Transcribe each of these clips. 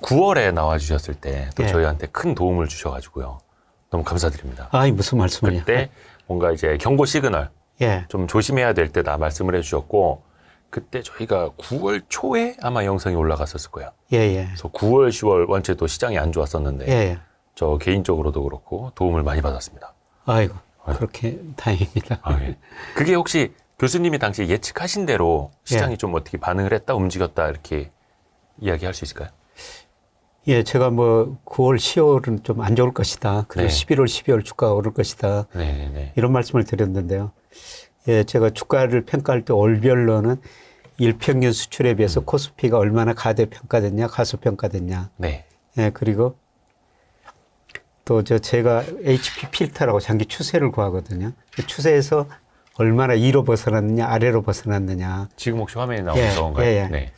9월에 나와주셨을 때 또 예. 저희한테 큰 도움을 주셔가지고요. 너무 감사드립니다. 아이, 무슨 말씀을요. 그때 뭔가 이제 경고 시그널 예. 좀 조심해야 될 때다 말씀을 해주셨고, 그때 저희가 9월 초에 아마 영상이 올라갔었을 거예요. 예, 예. 그래서 9월, 10월 원체 또 시장이 안 좋았었는데 예, 예. 저 개인적으로도 그렇고 도움을 많이 받았습니다. 아이고, 그렇게 다행입니다. 아, 예. 그게 혹시 교수님이 당시 예측하신 대로 시장이 좀 어떻게 반응을 했다, 움직였다 이렇게 이야기할 수 있을까요? 예, 제가 뭐 9월, 10월은 좀 안 좋을 것이다. 그리고 네. 11월, 12월 주가가 오를 것이다. 네네. 이런 말씀을 드렸는데요. 예, 제가 주가를 평가할 때 월별로는 일평균 수출에 비해서 코스피가 얼마나 가대평가됐냐, 가소평가됐냐. 네. 예, 그리고 또 제가 HP 필터라고 장기 추세를 구하거든요. 그 추세에서 얼마나 위로 벗어났느냐, 아래로 벗어났느냐. 지금 혹시 화면에 나오는 예, 건가요? 예, 예. 네.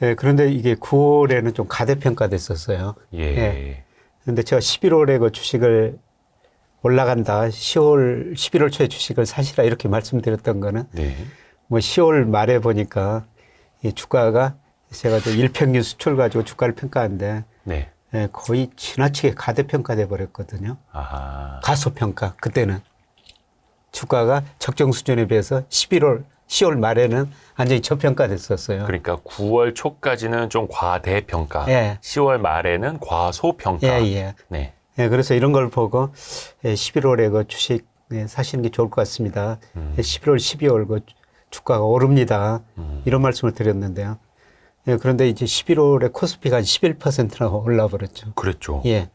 예, 그런데 이게 9월에는 좀 가대평가됐었어요. 예. 예. 그런데 제가 11월에 그 주식을 올라간다, 11월 초에 주식을 사시라 이렇게 말씀드렸던 거는 네. 뭐 10월 말에 보니까 이 주가가 제가 또 일평균 수출 가지고 주가를 평가하는데 네. 예, 거의 지나치게 가대평가돼 버렸거든요. 아하. 가소평가. 그때는 주가가 적정 수준에 비해서 10월 말에는 완전히 저평가됐었어요. 그러니까 9월 초까지는 좀 과대평가, 예. 10월 말에는 과소평가. 예, 예. 네. 예, 그래서 이런 걸 보고 11월에 그 주식 사시는 게 좋을 것 같습니다. 11월, 12월 그 주가가 오릅니다. 이런 말씀을 드렸는데요. 예, 그런데 이제 11월에 코스피가 한 11%나 올라 버렸죠. 그랬죠. 예.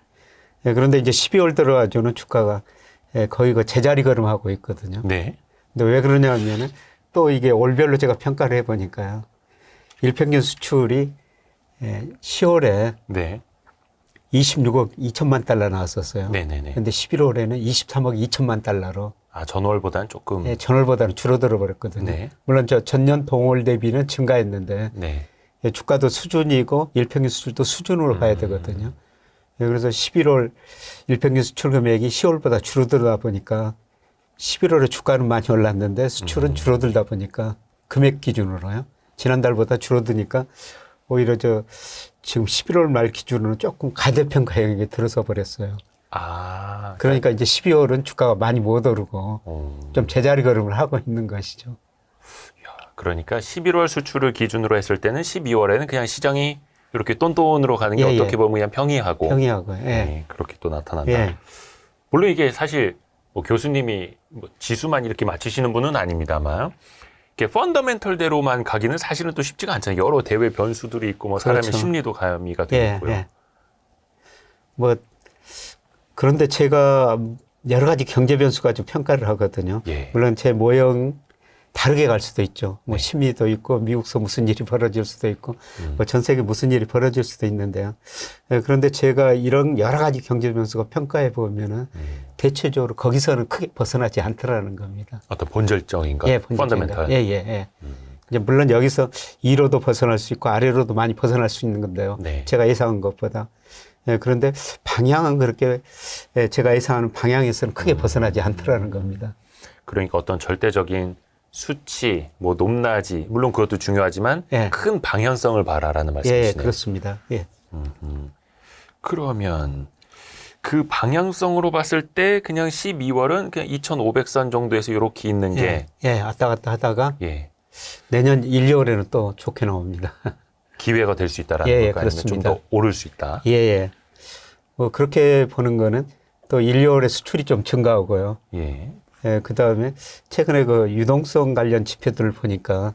예, 그런데 이제 12월 들어가지고는 주가가 거의 그 제자리 걸음하고 있거든요. 네. 근데 왜 그러냐 하면은 또 이게 월별로 제가 평가를 해보니까요. 일평균 수출이 10월에 네. 26억 2천만 달러 나왔었어요. 네네네. 근데 11월에는 23억 2천만 달러로 아, 전월보다는 조금. 전월보다는 줄어들어 버렸거든요. 네. 물론 저 전년 동월 대비는 증가했는데 네. 주가도 수준이고 일평균 수출도 수준으로 봐야 되거든요. 그래서 11월 일평균 수출 금액이 10월보다 줄어들다 보니까 11월에 주가는 많이 올랐는데 수출은 줄어들다 보니까 금액 기준으로요. 지난달보다 줄어드니까 오히려 지금 11월 말 기준으로는 조금 가대평가 영역에 들어서 버렸어요. 아. 그러니까 이제 12월은 주가가 많이 못 오르고 좀 제자리 걸음을 하고 있는 것이죠. 그러니까 11월 수출을 기준으로 했을 때는 12월에는 그냥 시장이 이렇게 똔똔으로 가는 게 예, 어떻게 예. 보면 그냥 평이하고. 평이하고요. 예. 네, 그렇게 또 나타난다. 예. 물론 이게 사실 뭐 교수님이 뭐 지수만 이렇게 맞추시는 분은 아닙니다만, 이게 펀더멘털대로만 가기는 사실은 또 쉽지가 않잖아요. 여러 대외 변수들이 있고 뭐 사람의 그렇죠. 심리도 가미가 되고 예, 있고요. 예. 뭐 그런데 제가 여러 가지 경제 변수가 좀 평가를 하거든요. 예. 물론 제 모형 다르게 갈 수도 있죠. 뭐 네. 심리도 있고 미국서 무슨 일이 벌어질 수도 있고 뭐 전 세계 무슨 일이 벌어질 수도 있는데요. 예, 그런데 제가 이런 여러 가지 경제 변수가 평가해 보면은 대체적으로 거기서는 크게 벗어나지 않더라는 겁니다. 어떤 본질적인 것, 예, 펀더멘털. 예, 예, 예. 이제 물론 여기서 위로도 벗어날 수 있고 아래로도 많이 벗어날 수 있는 건데요. 네. 제가 예상한 것보다. 예, 그런데 방향은 그렇게 제가 예상하는 방향에서는 크게 벗어나지 않더라는 겁니다. 그러니까 어떤 절대적인 수치, 뭐 높낮이, 물론 그것도 중요하지만 예. 큰 방향성을 봐라라는 예, 말씀이시네요. 그렇습니다. 예. 그러면 그 방향성으로 봤을 때 그냥 12월은 그냥 2,500선 정도에서 이렇게 있는 게 예, 왔다 갔다 하다가 예, 내년 1, 2월에는 또 좋게 나옵니다. 기회가 될 수 있다라는 예, 예, 걸까요? 아니면 좀 그렇습니다. 더 오를 수 있다. 예, 예. 뭐 그렇게 보는 거는 또 1, 2월에 수출이 좀 증가하고요. 예. 예, 그 다음에 최근에 그 유동성 관련 지표들을 보니까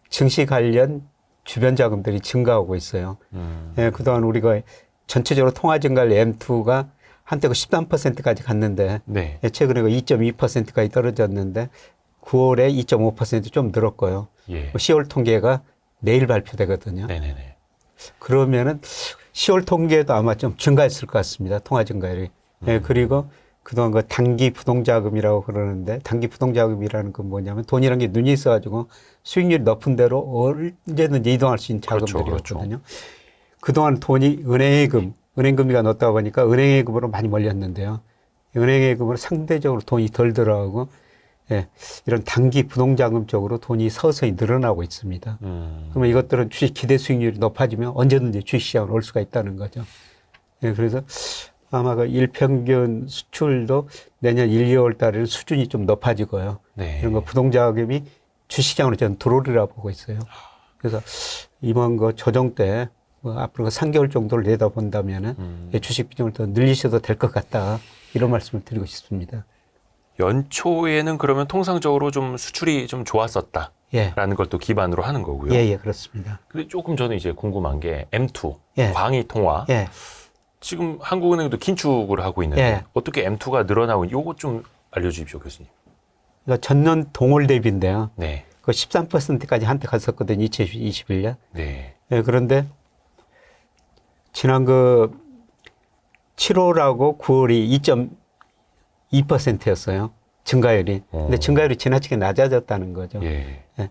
증시 관련 주변 자금들이 증가하고 있어요. 예, 그동안 우리가 전체적으로 통화 증가율 M2가 한때 그 13%까지 갔는데 네. 예, 최근에 그 2.2%까지 떨어졌는데 9월에 2.5%좀 늘었고요. 예. 10월 통계가 내일 발표되거든요. 네네네. 그러면은 10월 통계도 아마 좀 증가했을 것 같습니다. 통화 증가율이. 예, 그리고 그동안 그 단기 부동자금이라고 그러는데 단기 부동자금이라는 건 뭐냐면 돈이라는 게 눈이 있어가지고 수익률이 높은 대로 언제든지 이동할 수 있는 자금들이었거든요. 그동안 돈이 은행금리가 높다 보니까 은행예금으로 많이 몰렸는데요. 은행예금으로 상대적으로 돈이 덜 들어가고 예, 이런 단기 부동자금 쪽으로 돈이 서서히 늘어나고 있습니다. 그러면 이것들은 주식 기대 수익률이 높아지면 언제든지 주식시장으로 올 수가 있다는 거죠. 예, 그래서 아마 그 일평균 수출도 내년 1, 2월 달에는 수준이 좀 높아지고요. 네. 이런 거 부동자금이 주식시장으로 저는 들어오리라 보고 있어요. 그래서 이번 거 조정 때 뭐 앞으로 3개월 정도를 내다본다면은 주식 비중을 더 늘리셔도 될 것 같다. 이런 말씀을 드리고 싶습니다. 연초에는 그러면 통상적으로 좀 수출이 좀 좋았었다라는 예. 걸 또 기반으로 하는 거고요. 예, 예, 그렇습니다. 근데 조금 저는 이제 궁금한 게 M2, 예. 광의 통화. 예. 지금 한국은행도 긴축을 하고 있는데 예. 어떻게 M2가 늘어나고 있는지 요거 좀 알려주십시오, 교수님. 그러니까 전년 동월 대비인데요. 네. 그 13%까지 한때 갔었거든요. 2021년. 네. 예, 그런데 지난 그 7월하고 9월이 2.2%였어요. 증가율이. 근데 증가율이 지나치게 낮아졌다는 거죠. 예. 예.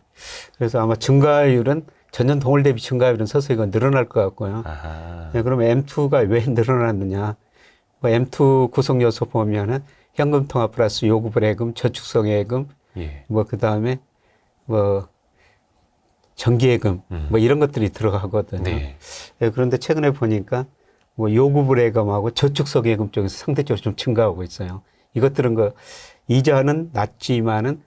그래서 아마 증가율은 전년 동월 대비 증가율은 서서히 늘어날 것 같고요. 아하. 예, 그러면 M2가 왜 늘어났느냐? 뭐 M2 구성 요소 보면은 현금 통화 플러스 요구불예금, 저축성예금, 예. 뭐 그다음에 뭐 정기예금 뭐 이런 것들이 들어가거든요. 네. 예, 그런데 최근에 보니까 뭐 요구불예금하고 저축성예금 쪽에서 상대적으로 좀 증가하고 있어요. 이것들은 그 이자는 낮지만은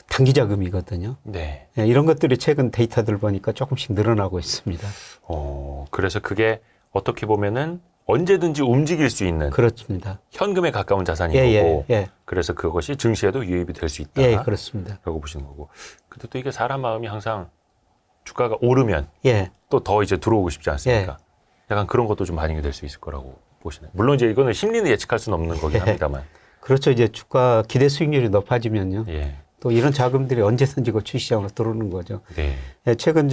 단기자금이거든요. 네. 예, 이런 것들이 최근 데이터들 보니까 조금씩 늘어나고 있습니다. 그래서 그게 어떻게 보면은 언제든지 움직일 수 있는 그렇습니다. 현금에 가까운 자산인 예, 거고. 예, 예. 그래서 그것이 증시에도 유입이 될 수 있다. 예, 그렇습니다. 라고 보시는 거고. 근데 또 이게 사람 마음이 항상 주가가 오르면 예, 또 더 이제 들어오고 싶지 않습니까? 약간 그런 것도 좀 반영이 될 수 있을 거라고 보시나요? 물론 이제 이거는 심리는 예측할 수는 없는 거긴 합니다만. 그렇죠. 이제 주가 기대 수익률이 높아지면요. 예. 또 이런 자금들이 언제든지 그 주식시장으로 들어오는 거죠. 네. 예, 최근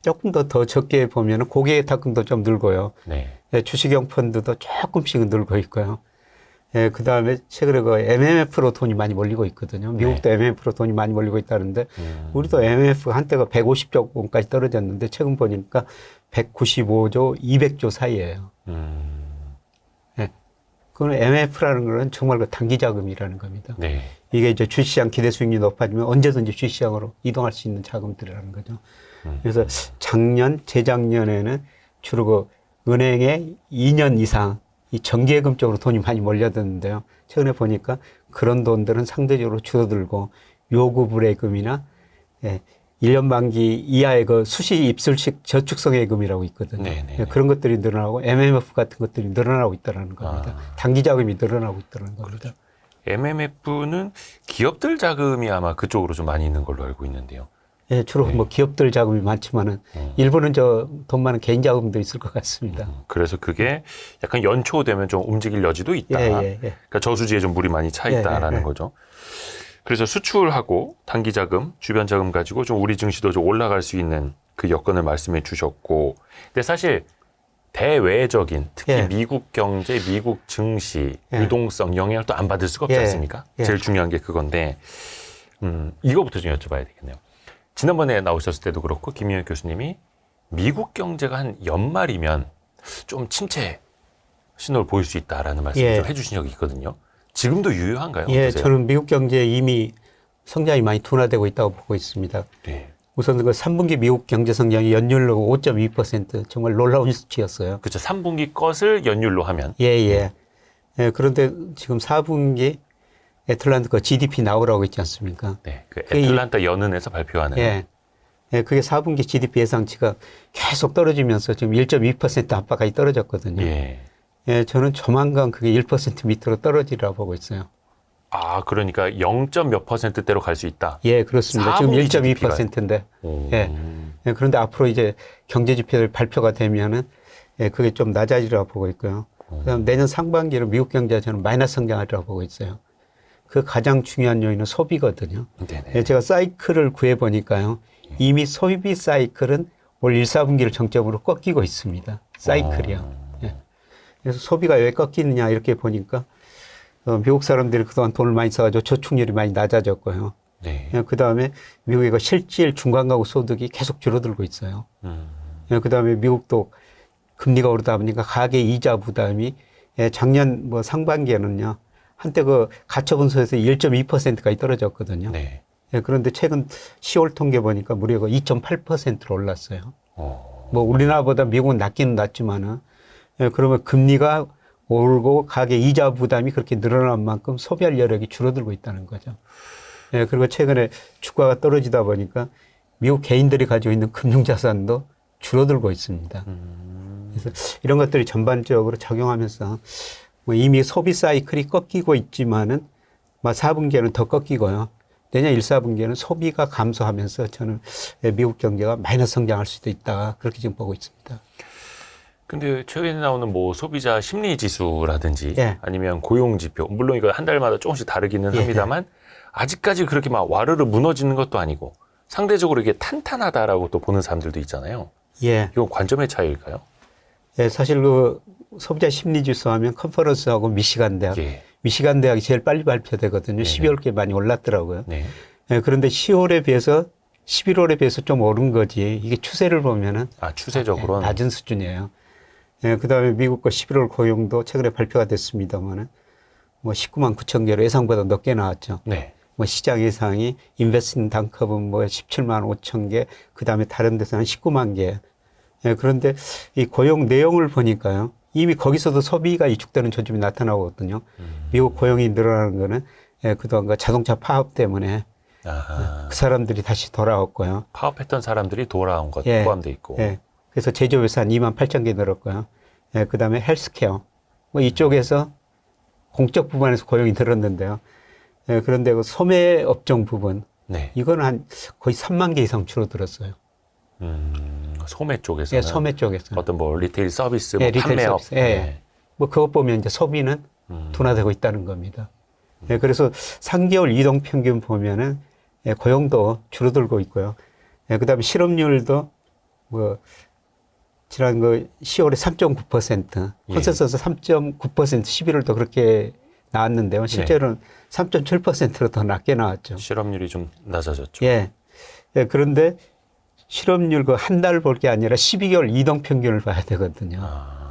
조금 더 적게 보면은 고객탁금도 좀 늘고요. 네. 예, 주식형 펀드도 조금씩은 늘고 있고요. 예, 그 다음에 최근에 그 MMF로 돈이 많이 몰리고 있거든요. 미국도 MMF로 돈이 많이 몰리고 있다는데, 우리도 MMF 한때가 150조 원까지 떨어졌는데, 최근 보니까 195조, 200조 사이예요. 예. 그건 MMF라는 거는 정말 그 단기 자금이라는 겁니다. 네. 이게 이제 주식시장 기대 수익률이 높아지면 언제든지 주식시장으로 이동할 수 있는 자금들이라는 거죠. 그래서 작년, 재작년에는 주로 그 은행에 2년 이상 이 정기예금 쪽으로 돈이 많이 몰려드는데요. 최근에 보니까 그런 돈들은 상대적으로 줄어들고 요구불예금이나 1년 만기 이하의 그 수시 입술식 저축성예금이라고 있거든요. 네네. 그런 것들이 늘어나고 MMF 같은 것들이 늘어나고 있다는 겁니다. 단기 자금이 늘어나고 있다는 겁니다. MMF는 기업들 자금이 아마 그쪽으로 좀 많이 있는 걸로 알고 있는데요. 예, 주로 뭐 기업들 자금이 많지만은 일부는 돈 많은 개인 자금도 있을 것 같습니다. 그래서 그게 약간 연초 되면 좀 움직일 여지도 있다. 그러니까 저수지에 좀 물이 많이 차 있다라는 거죠. 그래서 수출하고 단기 자금, 주변 자금 가지고 좀 우리 증시도 좀 올라갈 수 있는 그 여건을 말씀해 주셨고, 근데 사실 대외적인 특히 미국 경제, 미국 증시, 유동성 영향을 또 안 받을 수가 없지 않습니까? 제일 중요한 게 그건데, 이거부터 좀 여쭤봐야 되겠네요. 지난번에 나오셨을 때도 그렇고 김희연 교수님이 미국 경제가 한 연말이면 좀 침체 신호를 보일 수 있다라는 말씀을 좀 해주신 적이 있거든요. 지금도 유효한가요? 예, 어떠세요? 저는 미국 경제 이미 성장이 많이 둔화되고 있다고 보고 있습니다. 네. 우선 그 3분기 미국 경제 성장이 연율로 5.2% 정말 놀라운 수치였어요. 그렇죠. 3분기 것을 연율로 하면. 예, 그런데 지금 4분기 애틀란타 그 GDP 나오라고 있지 않습니까? 네. 그 애틀란타 연은에서 발표하는. 예, 그게 4분기 GDP 예상치가 계속 떨어지면서 지금 1.2% 안팎까지 떨어졌거든요. 예, 저는 조만간 그게 1% 밑으로 떨어지리라고 보고 있어요. 아, 그러니까 0몇 %대로 갈 수 있다. 예, 그렇습니다. 지금 1.2%인데. 예, 그런데 앞으로 이제 경제 지표들 발표가 되면은 그게 좀 낮아지리라고 보고 있고요. 그다음 내년 상반기로 미국 경제가 저는 마이너스 성장하리라고 보고 있어요. 그 가장 중요한 요인은 소비거든요. 예, 제가 사이클을 구해보니까요. 이미 소비 사이클은 올 1, 4분기를 정점으로 꺾이고 있습니다. 사이클이요. 예. 그래서 소비가 왜 꺾이느냐 이렇게 보니까 미국 사람들이 그동안 돈을 많이 써가지고 저축률이 많이 낮아졌고요. 네. 그 다음에 미국의 그 실질 중간가구 소득이 계속 줄어들고 있어요. 그 다음에 미국도 금리가 오르다 보니까 가계 이자 부담이 작년 뭐 상반기에는요 한때 그 가처분소에서 1.2%까지 떨어졌거든요. 네. 예, 그런데 최근 10월 통계 보니까 무려 2.8%로 올랐어요. 뭐 우리나라보다 미국은 낮기는 낮지만은, 예, 그러면 금리가 오르고 가계 이자 부담이 그렇게 늘어난 만큼 소비할 여력이 줄어들고 있다는 거죠. 예, 그리고 최근에 주가가 떨어지다 보니까 미국 개인들이 가지고 있는 금융자산도 줄어들고 있습니다. 그래서 이런 것들이 전반적으로 작용하면서 뭐 이미 소비 사이클이 꺾이고 있지만은 4분기에는 더 꺾이고요. 내년 1, 4분기에는 소비가 감소하면서 저는 미국 경제가 마이너스 성장할 수도 있다. 그렇게 지금 보고 있습니다. 근데 최근에 나오는 뭐 소비자 심리 지수라든지 예. 아니면 고용 지표, 물론 이거 한 달마다 조금씩 다르기는 예. 합니다만 아직까지 그렇게 막 와르르 무너지는 것도 아니고 상대적으로 이게 탄탄하다라고 또 보는 사람들도 있잖아요. 예. 이건 관점의 차이일까요? 예, 사실 그 소비자 심리 지수 하면 컨퍼런스하고 미시간 대학. 예. 미시간 대학이 제일 빨리 발표되거든요. 12월께 많이 올랐더라고요. 네. 예, 그런데 10월에 비해서 11월에 비해서 좀 오른 거지. 이게 추세를 보면은 추세적으로는 낮은 수준이에요. 예, 그다음에 미국 거 11월 고용도 최근에 발표가 됐습니다만은 뭐 19만 9천 개로 예상보다 높게 나왔죠. 네. 뭐 시장 예상이 인베스트먼트 단컵은 뭐 17만 5천 개, 그다음에 다른 데서는 19만 개. 예, 그런데 이 고용 내용을 보니까요. 이미 거기서도 소비가 위축되는 조짐이 나타나거든요. 미국 고용이 늘어나는 거는 예, 그동안 자동차 파업 때문에 아하. 그 사람들이 다시 돌아왔고요. 파업했던 사람들이 돌아온 것 예. 포함되어 있고. 예. 그래서 제조업에서 한 2만 8천 개 늘었고요. 예, 그 다음에 헬스케어. 뭐 이쪽에서 공적 부분에서 고용이 늘었는데요. 예, 그런데 그 소매 업종 부분. 네. 이거는 한 거의 3만 개 이상 줄어들었어요. 소매 쪽에서는 예, 소매 쪽에서. 어떤 뭐 리테일 서비스, 예, 뭐 리테일 판매업. 서비스. 예. 뭐 그것 보면 이제 소비는 둔화되고 있다는 겁니다. 예, 그래서 3개월 이동 평균 보면은 예, 고용도 줄어들고 있고요. 예, 그다음에 실업률도 뭐 지난 그 10월에 3.9%, 컨센서스 3.9%, 11월도 그렇게 나왔는데요. 실제로는 3.7%로 더 낮게 나왔죠. 실업률이 좀 낮아졌죠. 예. 예, 그런데 실업률 그 한 달 볼 게 아니라 12개월 이동 평균을 봐야 되거든요.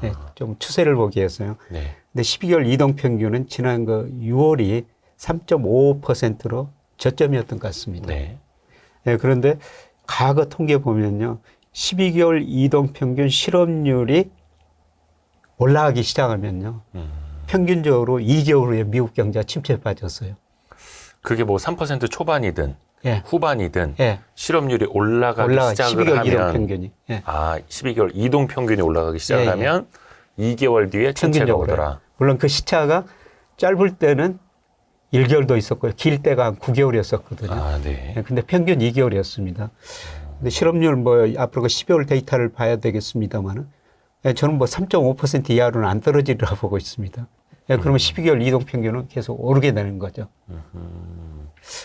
예, 좀 추세를 보기 위해서요. 네. 근데 12개월 이동 평균은 지난 그 6월이 3.55%로 저점이었던 것 같습니다. 네. 예, 그런데 과거 통계 보면요. 12개월 이동 평균 실업률이 올라가기 시작하면요. 평균적으로 2개월 후에 미국 경제가 침체에 빠졌어요. 그게 뭐 3% 초반이든 예. 후반이든 예. 실업률이 올라가기 시작을 12개월 하면 이동 평균이. 예. 12개월 이동 평균이 올라가기 시작을 하면 2개월 뒤에 침체가 평균적으로. 오더라. 물론 그 시차가 짧을 때는 1개월도 있었고요. 길 때가 한 9개월이었었거든요. 네. 예, 근데 평균 2개월이었습니다. 근데 실업률 뭐 앞으로 그 12월 데이터를 봐야 되겠습니다만은 예, 저는 뭐 3.5% 이하로는 안 떨어지리라 보고 있습니다. 예, 그러면 12개월 이동 평균은 계속 오르게 되는 거죠.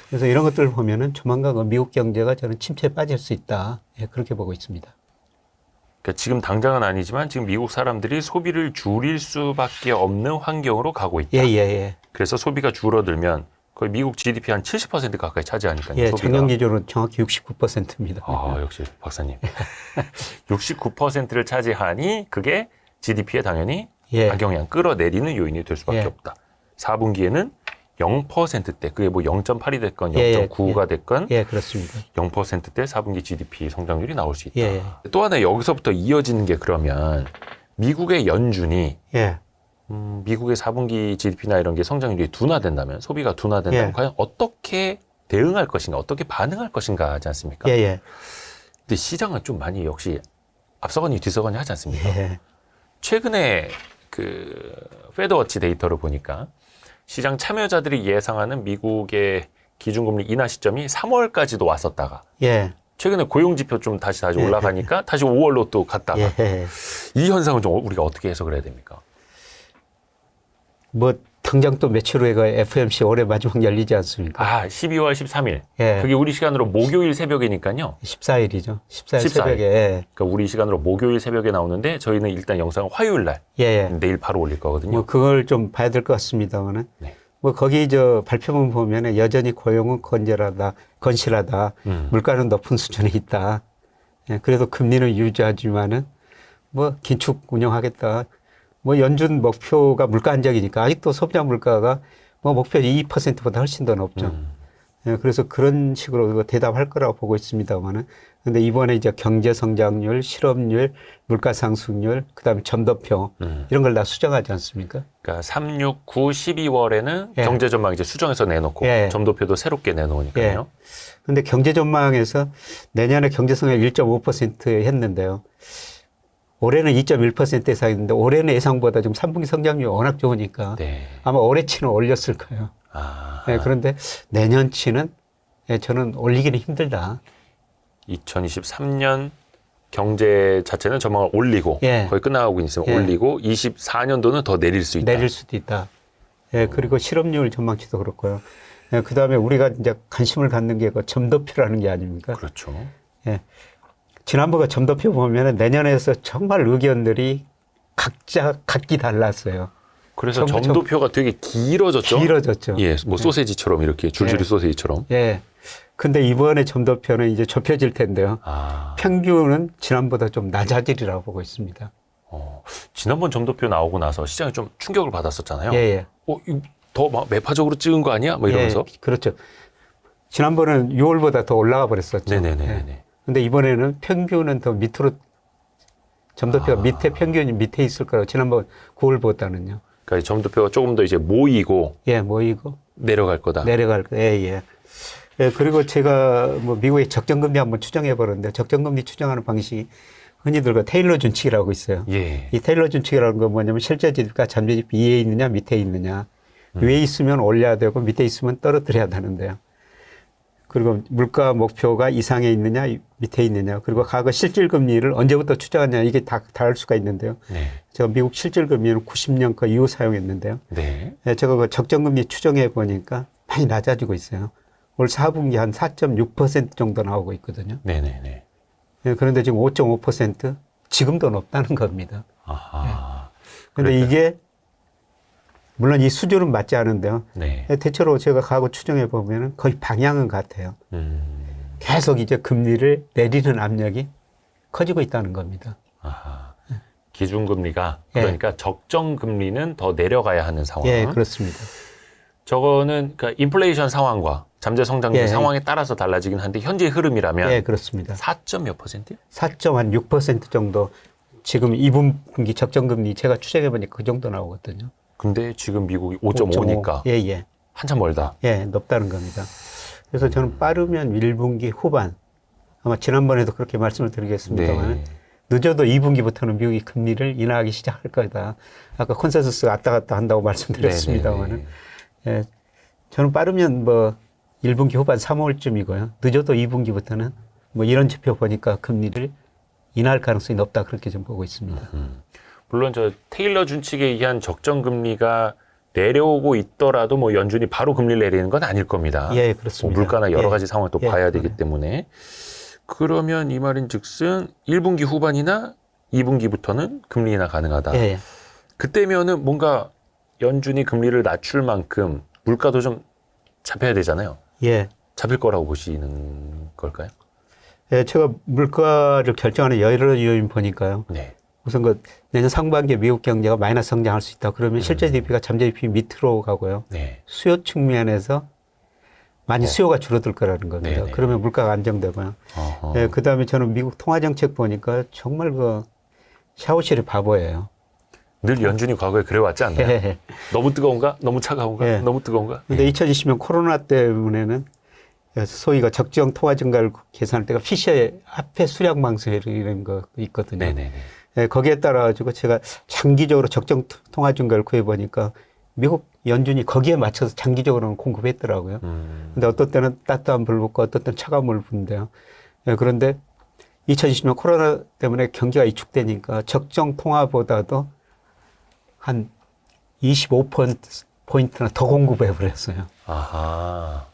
그래서 이런 것들을 보면은 조만간 그 미국 경제가 저는 침체에 빠질 수 있다. 예, 그렇게 보고 있습니다. 그러니까 지금 당장은 아니지만 지금 미국 사람들이 소비를 줄일 수밖에 없는 환경으로 가고 있다. 예, 예, 예. 그래서 소비가 줄어들면 거의 미국 GDP 한 70% 가까이 차지하니까요. 예, 소비가. 작년 기준으로 정확히 69%입니다. 역시 박사님. 69%를 차지하니 그게 GDP에 당연히 예. 악영향 끌어내리는 요인이 될 수밖에 예. 없다. 4분기에는 0%대, 그게 뭐 0.8이 됐건 예, 0.9가 됐건 예, 그렇습니다. 0%대 4분기 GDP 성장률이 나올 수 있다. 예. 또 하나 여기서부터 이어지는 게 그러면 미국의 연준이 예. 미국의 4분기 GDP나 이런 게 성장률이 둔화된다면, 소비가 둔화된다면 예. 과연 어떻게 대응할 것인가, 어떻게 반응할 것인가 하지 않습니까? 예, 예. 근데 시장은 좀 많이 역시 앞서거니 뒤서거니 하지 않습니까? 예. 최근에 그 페드워치 데이터를 보니까 시장 참여자들이 예상하는 미국의 기준금리 인하 시점이 3월까지도 왔었다가 예. 최근에 고용지표 좀 다시 올라가니까 다시 5월로 또 갔다가 예. 이 현상은 좀 우리가 어떻게 해석을 해야 됩니까? 뭐 당장 또 며칠 후에 그 FOMC 올해 마지막 열리지 않습니까? 12월 13일. 예. 그게 우리 시간으로 목요일 새벽이니까요. 14일이죠. 14일 14일. 새벽에. 예. 그러니까 우리 시간으로 목요일 새벽에 나오는데 저희는 일단 영상을 화요일 날 예. 내일 바로 올릴 거거든요. 뭐 그걸 좀 봐야 될 것 같습니다만은. 네. 뭐 거기 발표문 보면은 여전히 고용은 건실하다. 물가는 높은 수준에 있다. 예. 그래도 금리는 유지하지만은 뭐 긴축 운영하겠다. 뭐 연준 목표가 물가 안정이니까 아직도 소비자 물가가 뭐 목표 2%보다 훨씬 더 높죠. 예, 그래서 그런 식으로 대답할 거라고 보고 있습니다만은. 근데 이번에 이제 경제 성장률, 실업률, 물가 상승률, 그다음에 점도표 이런 걸 다 수정하지 않습니까? 그러니까 3, 6, 9, 12월에는 예. 경제 전망 이제 수정해서 내놓고 예. 점도표도 새롭게 내놓으니까요. 근데 경제 전망에서 내년에 경제 성장률 1.5% 했는데요. 올해는 2.1% 예상했는데 올해는 예상보다 좀 3분기 성장률이 워낙 좋으니까 네. 아마 올해치는 올렸을 거예요. 아, 예, 그런데 내년치는 예, 저는 올리기는 힘들다. 2023년 경제 자체는 전망을 올리고 예. 거의 끝나가고 있으면 예. 올리고 24년도는 더 내릴 수 있다. 내릴 수도 있다. 예, 그리고 실업률 전망치도 그렇고요. 예, 그 다음에 우리가 이제 관심을 갖는 게 그 점도표라는 게 아닙니까? 그렇죠. 예. 지난번에 점도표 보면은 내년에서 정말 의견들이 각기 달랐어요. 그래서 점도표가 되게 길어졌죠. 길어졌죠. 예, 뭐 소세지처럼 이렇게 줄줄이 예. 소세지처럼. 예. 근데 이번에 점도표는 이제 좁혀질 텐데요. 아, 평균은 지난보다 좀 낮아지리라고 보고 있습니다. 지난번 점도표 나오고 나서 시장이 좀 충격을 받았었잖아요. 예, 예. 이거 더 막 매파적으로 찍은 거 아니야? 뭐 이러면서. 예, 그렇죠. 지난번은 6월보다 더 올라가 버렸었죠. 네네네. 예. 근데 이번에는 평균은 더 밑으로 점도표가 밑에 평균이 밑에 있을 거라고 지난번 9월보다는요. 그러니까 점도표가 조금 더 이제 모이고 예, 모이고 내려갈 거다. 내려갈 거. 예, 예. 예, 그리고 제가 뭐 미국의 적정금리 한번 추정해 보는데 적정금리 추정하는 방식이 흔히들 그 테일러 준칙이라고 있어요. 예. 이 테일러 준칙이라는 건 뭐냐면 실제 지표가 잠재 지표 위에 있느냐 밑에 있느냐. 위에 있으면 올려야 되고 밑에 있으면 떨어뜨려야 되는데요. 그리고 물가 목표가 이상에 있느냐 밑에 있느냐. 그리고 과거 실질금리를 언제부터 추정하느냐 이게 다 다를 수가 있는데요. 네. 제가 미국 실질금리는 90년 그 이후 사용했는데요. 네. 예, 제가 그 적정금리 추정해 보니까 많이 낮아지고 있어요. 올 4분기 한 4.6% 정도 나오고 있거든요. 네네네. 예, 그런데 지금 5.5% 지금도 높다는 겁니다. 아하. 그런데 이게 물론 이 수준은 맞지 않은데요. 네. 대체로 제가 과거 추정해 보면은 거의 방향은 같아요. 계속 이제 금리를 내리는 압력이 커지고 있다는 겁니다. 아하. 기준금리가 예. 그러니까 적정금리는 더 내려가야 하는 상황. 예, 그렇습니다. 저거는 그러니까 인플레이션 상황과 잠재 성장률 예. 상황에 따라서 달라지긴 한데 현재 흐름이라면 예, 그렇습니다. 4점 몇 %요? 4.6% 정도 지금 2분기 적정금리 제가 추정해 보니까 그 정도 나오거든요. 근데 지금 미국이 5.5니까 예, 예. 한참 멀다. 예, 높다는 겁니다. 그래서 저는 빠르면 1분기 후반, 아마 지난번에도 그렇게 말씀을 드리겠습니다만, 네. 늦어도 2분기부터는 미국이 금리를 인하하기 시작할 거다. 아까 컨센서스가 왔다 갔다 한다고 말씀드렸습니다만은, 예, 저는 빠르면 뭐 1분기 후반 3월쯤이고요. 늦어도 2분기부터는 뭐 이런 지표 보니까 금리를 인하할 가능성이 높다. 그렇게 좀 보고 있습니다. 물론 저 테일러 준칙에 의한 적정금리가 내려오고 있더라도 뭐 연준이 바로 금리를 내리는 건 아닐 겁니다. 예, 그렇습니다. 뭐 물가나 여러 예. 가지 상황을 또 예, 봐야 되기 때문에. 그러면 이 말인 즉슨 1분기 후반이나 2분기부터는 금리 인하 가능하다. 예, 예. 그때면은 뭔가 연준이 금리를 낮출 만큼 물가도 좀 잡혀야 되잖아요. 예. 잡힐 거라고 보시는 걸까요? 예, 제가 물가를 결정하는 여러 요인 보니까요. 네. 우선 그 내년 상반기에 미국 경제가 마이너스 성장할 수 있다. 그러면 실제 GDP가 잠재 GDP 밑으로 가고요. 네. 수요 측면에서 많이 수요가 줄어들 거라는 겁니다. 네네. 그러면 물가가 안정되고요. 예, 그 다음에 저는 미국 통화정책 보니까 정말 그 샤워실이 바보예요. 늘 연준이 과거에 그래왔지 않나요? 예. 너무 뜨거운가? 너무 차가운가? 예. 너무 뜨거운가? 근데 2020년 코로나 때문에는 소위가 적정 통화 증가를 계산할 때가 피셔의 화폐 수량 방식 이런 거 있거든요. 네네네. 예, 거기에 따라 가지고 제가 장기적으로 적정 통화 증가를 구해 보니까 미국 연준이 거기에 맞춰서 장기적으로는 공급했더라고요. 근데 어떤 때는 따뜻한 물 붓고 어떤 때는 차가운 물 붓는데요. 예, 그런데 2020년 코로나 때문에 경기가 위축되니까 적정 통화보다도 한 25%포인트나 더 공급해 버렸어요. 아하.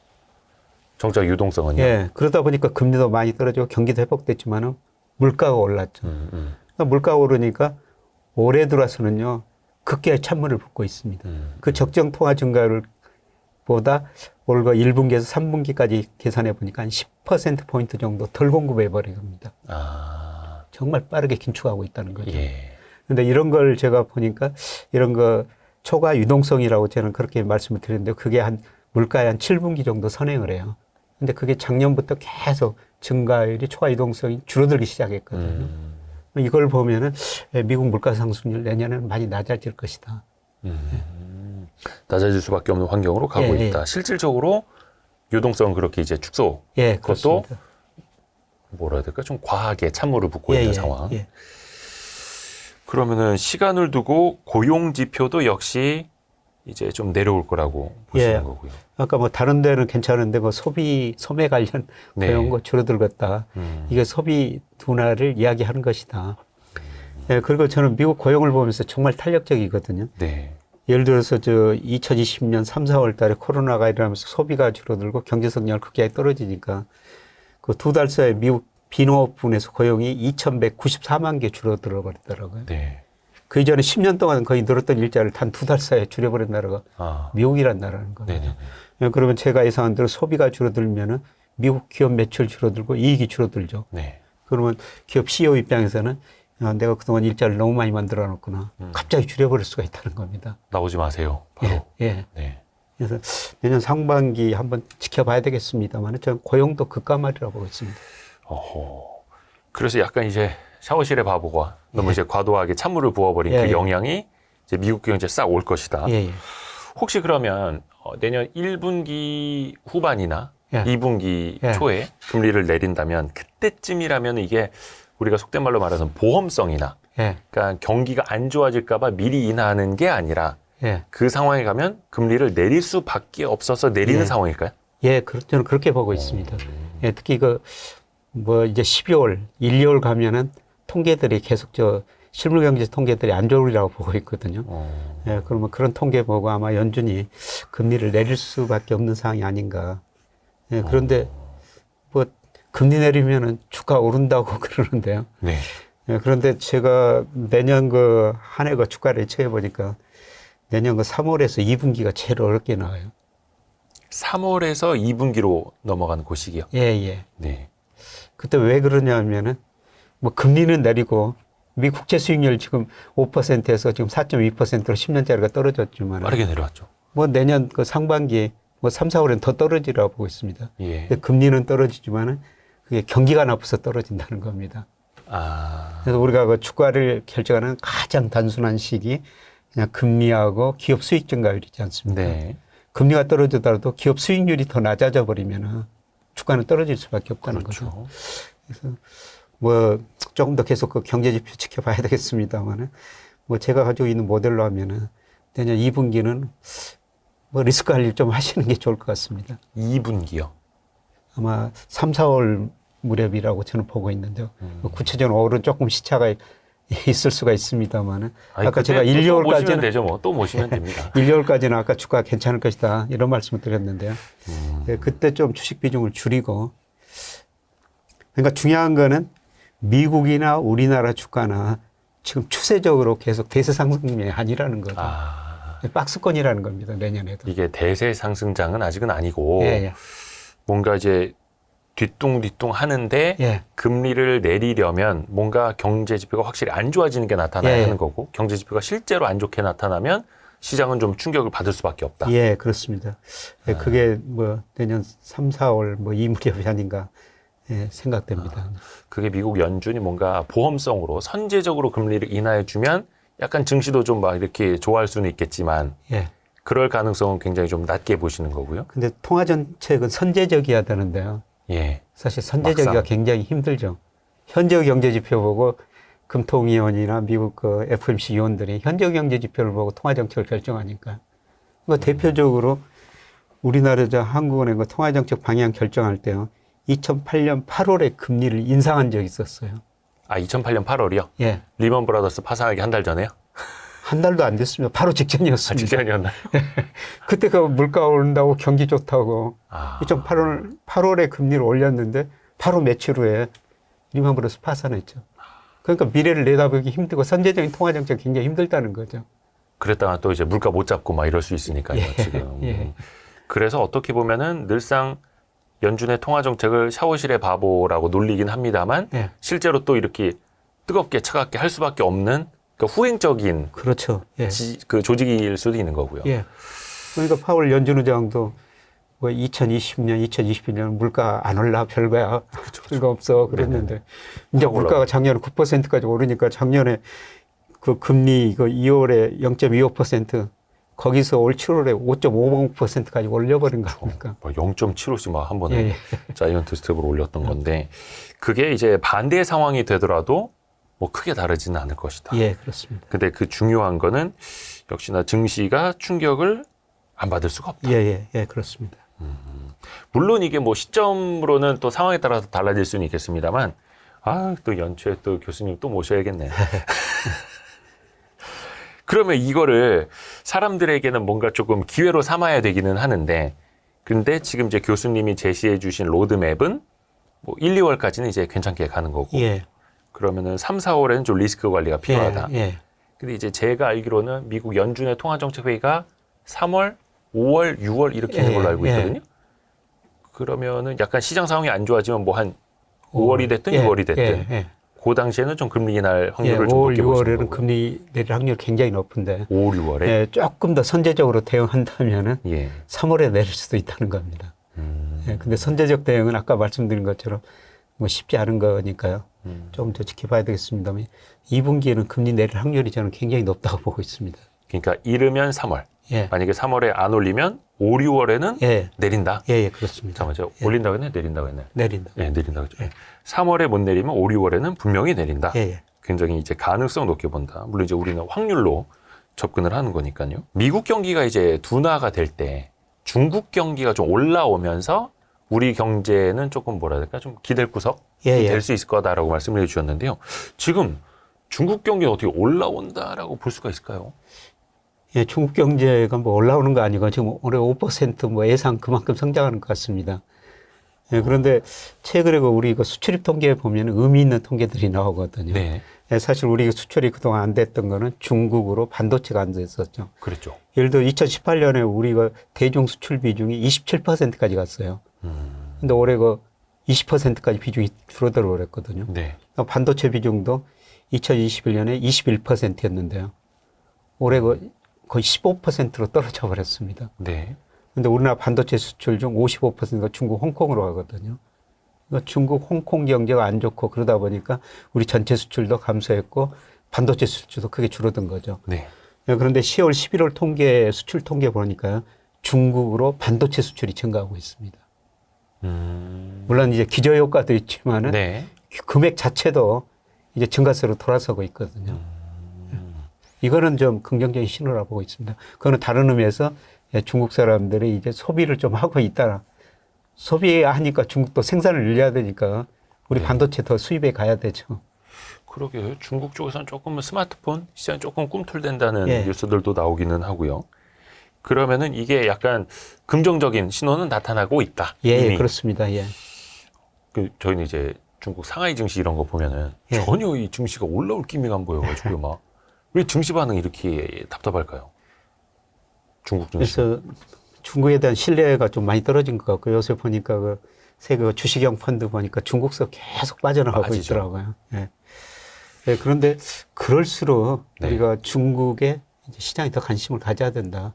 정작 유동성은요? 예, 그러다 보니까 금리도 많이 떨어지고 경기도 회복됐지만은 물가가 올랐죠. 그러니까 물가가 오르니까 올해 들어서는요, 극기의 찬물을 붓고 있습니다. 그 적정 통화 증가율 보다 올해 1분기에서 3분기까지 계산해 보니까 한 10%포인트 정도 덜 공급해 버린 겁니다. 정말 빠르게 긴축하고 있다는 거죠. 예. 근데 이런 걸 제가 보니까 이런 거 초과 유동성이라고 저는 그렇게 말씀을 드렸는데 그게 한 물가의 한 7분기 정도 선행을 해요. 근데 그게 작년부터 계속 증가율이 초과 유동성이 줄어들기 시작했거든요. 이걸 보면은 미국 물가 상승률 내년에는 많이 낮아질 것이다. 낮아질 수밖에 없는 환경으로 가고 있다. 실질적으로 유동성은 그렇게 이제 축소. 예, 그것도 그렇습니다. 뭐라 해야 될까? 좀 과하게 찬물을 붓고 있는 상황. 그러면은 시간을 두고 고용 지표도 역시 이제 좀 내려올 거라고 보시는 거고요. 아까 뭐 다른 데는 괜찮은데 뭐 소매 관련 고용 거 줄어들겠다. 이게 소비 둔화를 이야기하는 것이다. 그리고 저는 미국 고용을 보면서 정말 탄력적이거든요. 예를 들어서 2020년 3, 4월 달에 코로나가 일어나면서 소비가 줄어들고 경제 성장을 크게 떨어지니까 그 2달 사이에 미국 비농업분에서 고용이 2,194만 개 줄어들어 버리더라고요. 그 이전에 10년 동안 거의 늘었던 일자리를 단 2달 사이에 줄여버린 나라가 미국이란 나라는 거예요. 그러면 제가 예상한 대로 소비가 줄어들면은 미국 기업 매출 줄어들고 이익이 줄어들죠. 그러면 기업 CEO 입장에서는 내가 그동안 일자리를 너무 많이 만들어 놨구나. 갑자기 줄여버릴 수가 있다는 겁니다. 나오지 마세요. 바로. 그래서 내년 상반기 한번 지켜봐야 되겠습니다만 저는 고용도 급감하리라고 보고 있습니다. 그래서 약간 이제 샤워실의 바보가 너무 이제 과도하게 찬물을 부어버린 그 영향이 이제 미국 경제에 싹 올 것이다. 혹시 그러면 내년 1분기 후반이나 2분기 초에 금리를 내린다면 그때쯤이라면 이게 우리가 속된 말로 말해서 보험성이나 그러니까 경기가 안 좋아질까 봐 미리 인하하는 게 아니라 그 상황에 가면 금리를 내릴 수밖에 없어서 내리는 상황일까요? 저는 그렇게 보고 있습니다. 특히 이제 12월, 1, 2월 가면은 통계들이 계속 실물 경제 통계들이 안 좋으리라고 보고 있거든요. 그러면 그런 통계 보고 아마 연준이 금리를 내릴 수밖에 없는 상황이 아닌가. 그런데 금리 내리면은 주가 오른다고 그러는데요. 그런데 제가 내년 한 해 주가를 예측해 보니까 내년 3월에서 2분기가 제일 어렵게 나와요. 3월에서 2분기로 넘어가는 그 시기요? 그때 왜 그러냐면은 금리는 내리고 미 국채 수익률 지금 5%에서 지금 4.2%로 10년짜리가 떨어졌지만 빠르게 내려왔죠. 내년 상반기 3, 4월엔 더 떨어지라고 보고 있습니다. 근데 금리는 떨어지지만은 그게 경기가 나빠서 떨어진다는 겁니다. 그래서 우리가 주가를 결정하는 가장 단순한 식이 그냥 금리하고 기업 수익 증가율이지 않습니까? 금리가 떨어지더라도 기업 수익률이 더 낮아져 버리면 주가는 떨어질 수밖에 없다는 거죠. 그래서 조금 더 계속 경제 지표 지켜봐야 되겠습니다만은 제가 가지고 있는 모델로 하면은 내년 2분기는 리스크 관리를 좀 하시는 게 좋을 것 같습니다. 2분기요? 아마 3, 4월 무렵이라고 저는 보고 있는데요. 구체적으로 올해는 조금 시차가 있을 수가 있습니다만은 아까 제가 1, 2월까지는 되죠, 뭐. 또 모시면 됩니다. 1, 2월까지는 아까 주가 괜찮을 것이다 이런 말씀을 드렸는데요. 그때 좀 주식 비중을 줄이고 그러니까 중요한 거는 미국이나 우리나라 주가나 지금 추세적으로 계속 대세 상승이 아니라는 거죠. 박스권이라는 겁니다. 내년에도. 이게 대세 상승장은 아직은 아니고 뭔가 이제 뒤뚱뒤뚱 하는데 금리를 내리려면 뭔가 경제 지표가 확실히 안 좋아지는 게 나타나야 하는 거고 경제 지표가 실제로 안 좋게 나타나면 시장은 좀 충격을 받을 수밖에 없다. 그렇습니다. 그게 내년 3, 4월 이 무렵이 아닌가 생각됩니다. 그게 미국 연준이 뭔가 보험성으로 선제적으로 금리를 인하해주면 약간 증시도 좀 막 이렇게 좋아할 수는 있겠지만 그럴 가능성은 굉장히 좀 낮게 보시는 거고요. 근데 통화 정책은 선제적이어야 되는데요. 사실 선제적이가 막상. 굉장히 힘들죠. 현재 경제 지표 보고 금통위원이나 미국 FOMC 위원들이 현재 경제 지표를 보고 통화 정책을 결정하니까. 대표적으로 우리나라 한국은행 통화 정책 방향 결정할 때요. 2008년 8월에 금리를 인상한 적이 있었어요. 2008년 8월이요? 리먼 브라더스 파산하기 한 달 전에요? 한 달도 안 됐습니다. 바로 직전이었습니다. 직전이었나요? 그때 물가 오른다고 경기 좋다고 2008월에 금리를 올렸는데 바로 며칠 후에 리먼 브라더스 파산했죠. 그러니까 미래를 내다보기 힘들고 선제적인 통화 정책 굉장히 힘들다는 거죠. 그랬다가 또 이제 물가 못 잡고 막 이럴 수 있으니까요, 지금. 그래서 어떻게 보면은 늘상 연준의 통화 정책을 샤워실의 바보라고 놀리긴 합니다만 실제로 또 이렇게 뜨겁게 차갑게 할 수밖에 없는 그러니까 후행적인 그렇죠. 예. 그 조직일 수도 있는 거고요. 예. 그러니까 파월 연준 의장도 뭐 2020년, 2021년 물가 안 올라 별거야. 별거 없어. 그랬는데 이제 물가가 작년에 9%까지 오르니까 작년에 그 금리 이거 2월에 0.25% 거기서 올 7월에 5.50%까지 올려버린 거 아닙니까? 0.75씩 막 한 번에 예, 자이언트 스텝으로 올렸던 건데 그게 이제 반대의 상황이 되더라도 뭐 크게 다르지는 않을 것이다. 예, 그렇습니다. 근데 그 중요한 거는 역시나 증시가 충격을 안 받을 수가 없다. 예, 그렇습니다. 물론 이게 뭐 시점으로는 또 상황에 따라서 달라질 수는 있겠습니다만 또 연초에 또 교수님 또 모셔야겠네. 그러면 이거를 사람들에게는 뭔가 조금 기회로 삼아야 되기는 하는데 근데 지금 이제 교수님이 제시해 주신 로드맵은 뭐 1, 2월까지는 이제 괜찮게 가는 거고 예. 그러면은 3, 4월에는 좀 리스크 관리가 필요하다. 예. 근데 이제 제가 알기로는 미국 연준의 통화정책회의가 3월, 5월, 6월 이렇게 되는 걸로 알고 있거든요. 그러면은 약간 시장 상황이 안 좋아지면 뭐 한 5월이 됐든 6월이 됐든 그 당시에는 좀 금리 인할 확률을 좀 5월, 높게 보시는 6월에는 거고요. 금리 내릴 확률이 굉장히 높은데 5월, 6월에 예, 조금 더 선제적으로 대응한다면은 예. 3월에 내릴 수도 있다는 겁니다. 예, 근데 선제적 대응은 아까 말씀드린 것처럼 뭐 쉽지 않은 거니까요. 좀 더 지켜봐야 되겠습니다만 2분기에는 금리 내릴 확률이 저는 굉장히 높다고 보고 있습니다. 그러니까 이르면 3월. 예. 만약에 3월에 안 올리면 5, 6월에는 예. 내린다. 예, 그렇습니다. 잠깐만, 제가 올린다고 했나요? 내린다고 했나요? 내린다. 네, 내린다 그죠. 3월에 못 내리면 5, 6월에는 분명히 내린다. 예. 굉장히 이제 가능성 높게 본다. 물론 이제 우리는 확률로 접근을 하는 거니까요. 미국 경기가 이제 둔화가 될 때 중국 경기가 좀 올라오면서 우리 경제는 조금 뭐라 해야 될까? 좀 기댈 구석이 될 수 있을 거다라고 말씀을 해 주셨는데요. 지금 중국 경기는 어떻게 올라온다라고 볼 수가 있을까요? 예, 중국 경제가 뭐 올라오는 거 아니고 지금 올해 5% 예상 그만큼 성장하는 것 같습니다. 예, 그런데 최근에 우리 이거 수출입 통계에 보면 의미 있는 통계들이 나오거든요. 네. 예, 사실 우리 수출이 그동안 안 됐던 거는 중국으로 반도체가 안 됐었죠. 그랬죠. 예를 들어 2018년에 우리가 대중 수출 비중이 27%까지 갔어요. 근데 올해 20%까지 비중이 줄어들어 버렸거든요. 네. 반도체 비중도 2021년에 21%였는데요. 올해 거의 15%로 떨어져 버렸습니다. 네. 근데 우리나라 반도체 수출 중 55%가 중국 홍콩으로 가거든요. 그러니까 중국 홍콩 경제가 안 좋고 그러다 보니까 우리 전체 수출도 감소했고 반도체 수출도 크게 줄어든 거죠. 네. 그런데 10월, 11월 통계, 수출 통계 보니까 중국으로 반도체 수출이 증가하고 있습니다. 물론 이제 기저효과도 있지만은 네. 금액 자체도 이제 증가세로 돌아서고 있거든요. 이거는 좀 긍정적인 신호라고 보고 있습니다. 그거는 다른 의미에서 중국 사람들이 이제 소비를 좀 하고 있다. 소비하니까 중국도 생산을 늘려야 되니까 우리 반도체 더 수입에 가야 되죠. 그러게요. 중국 쪽에서는 조금 스마트폰 시장이 조금 꿈틀댄다는 예. 뉴스들도 나오기는 하고요. 그러면은 이게 약간 긍정적인 신호는 나타나고 있다. 예, 이미. 그렇습니다. 예. 저희는 이제 중국 상하이 증시 이런 거 보면은 예. 전혀 이 증시가 올라올 기미가 안 보여가지고 막 왜 증시 반응이 이렇게 답답할까요? 중국 증시. 그래서 중국에 대한 신뢰가 좀 많이 떨어진 것 같고 요새 보니까 그 세계 주식형 펀드 보니까 중국서 계속 빠져나가고 빠지죠. 있더라고요. 예. 예, 그런데 그럴수록 네. 우리가 중국에 이제 시장에 더 관심을 가져야 된다.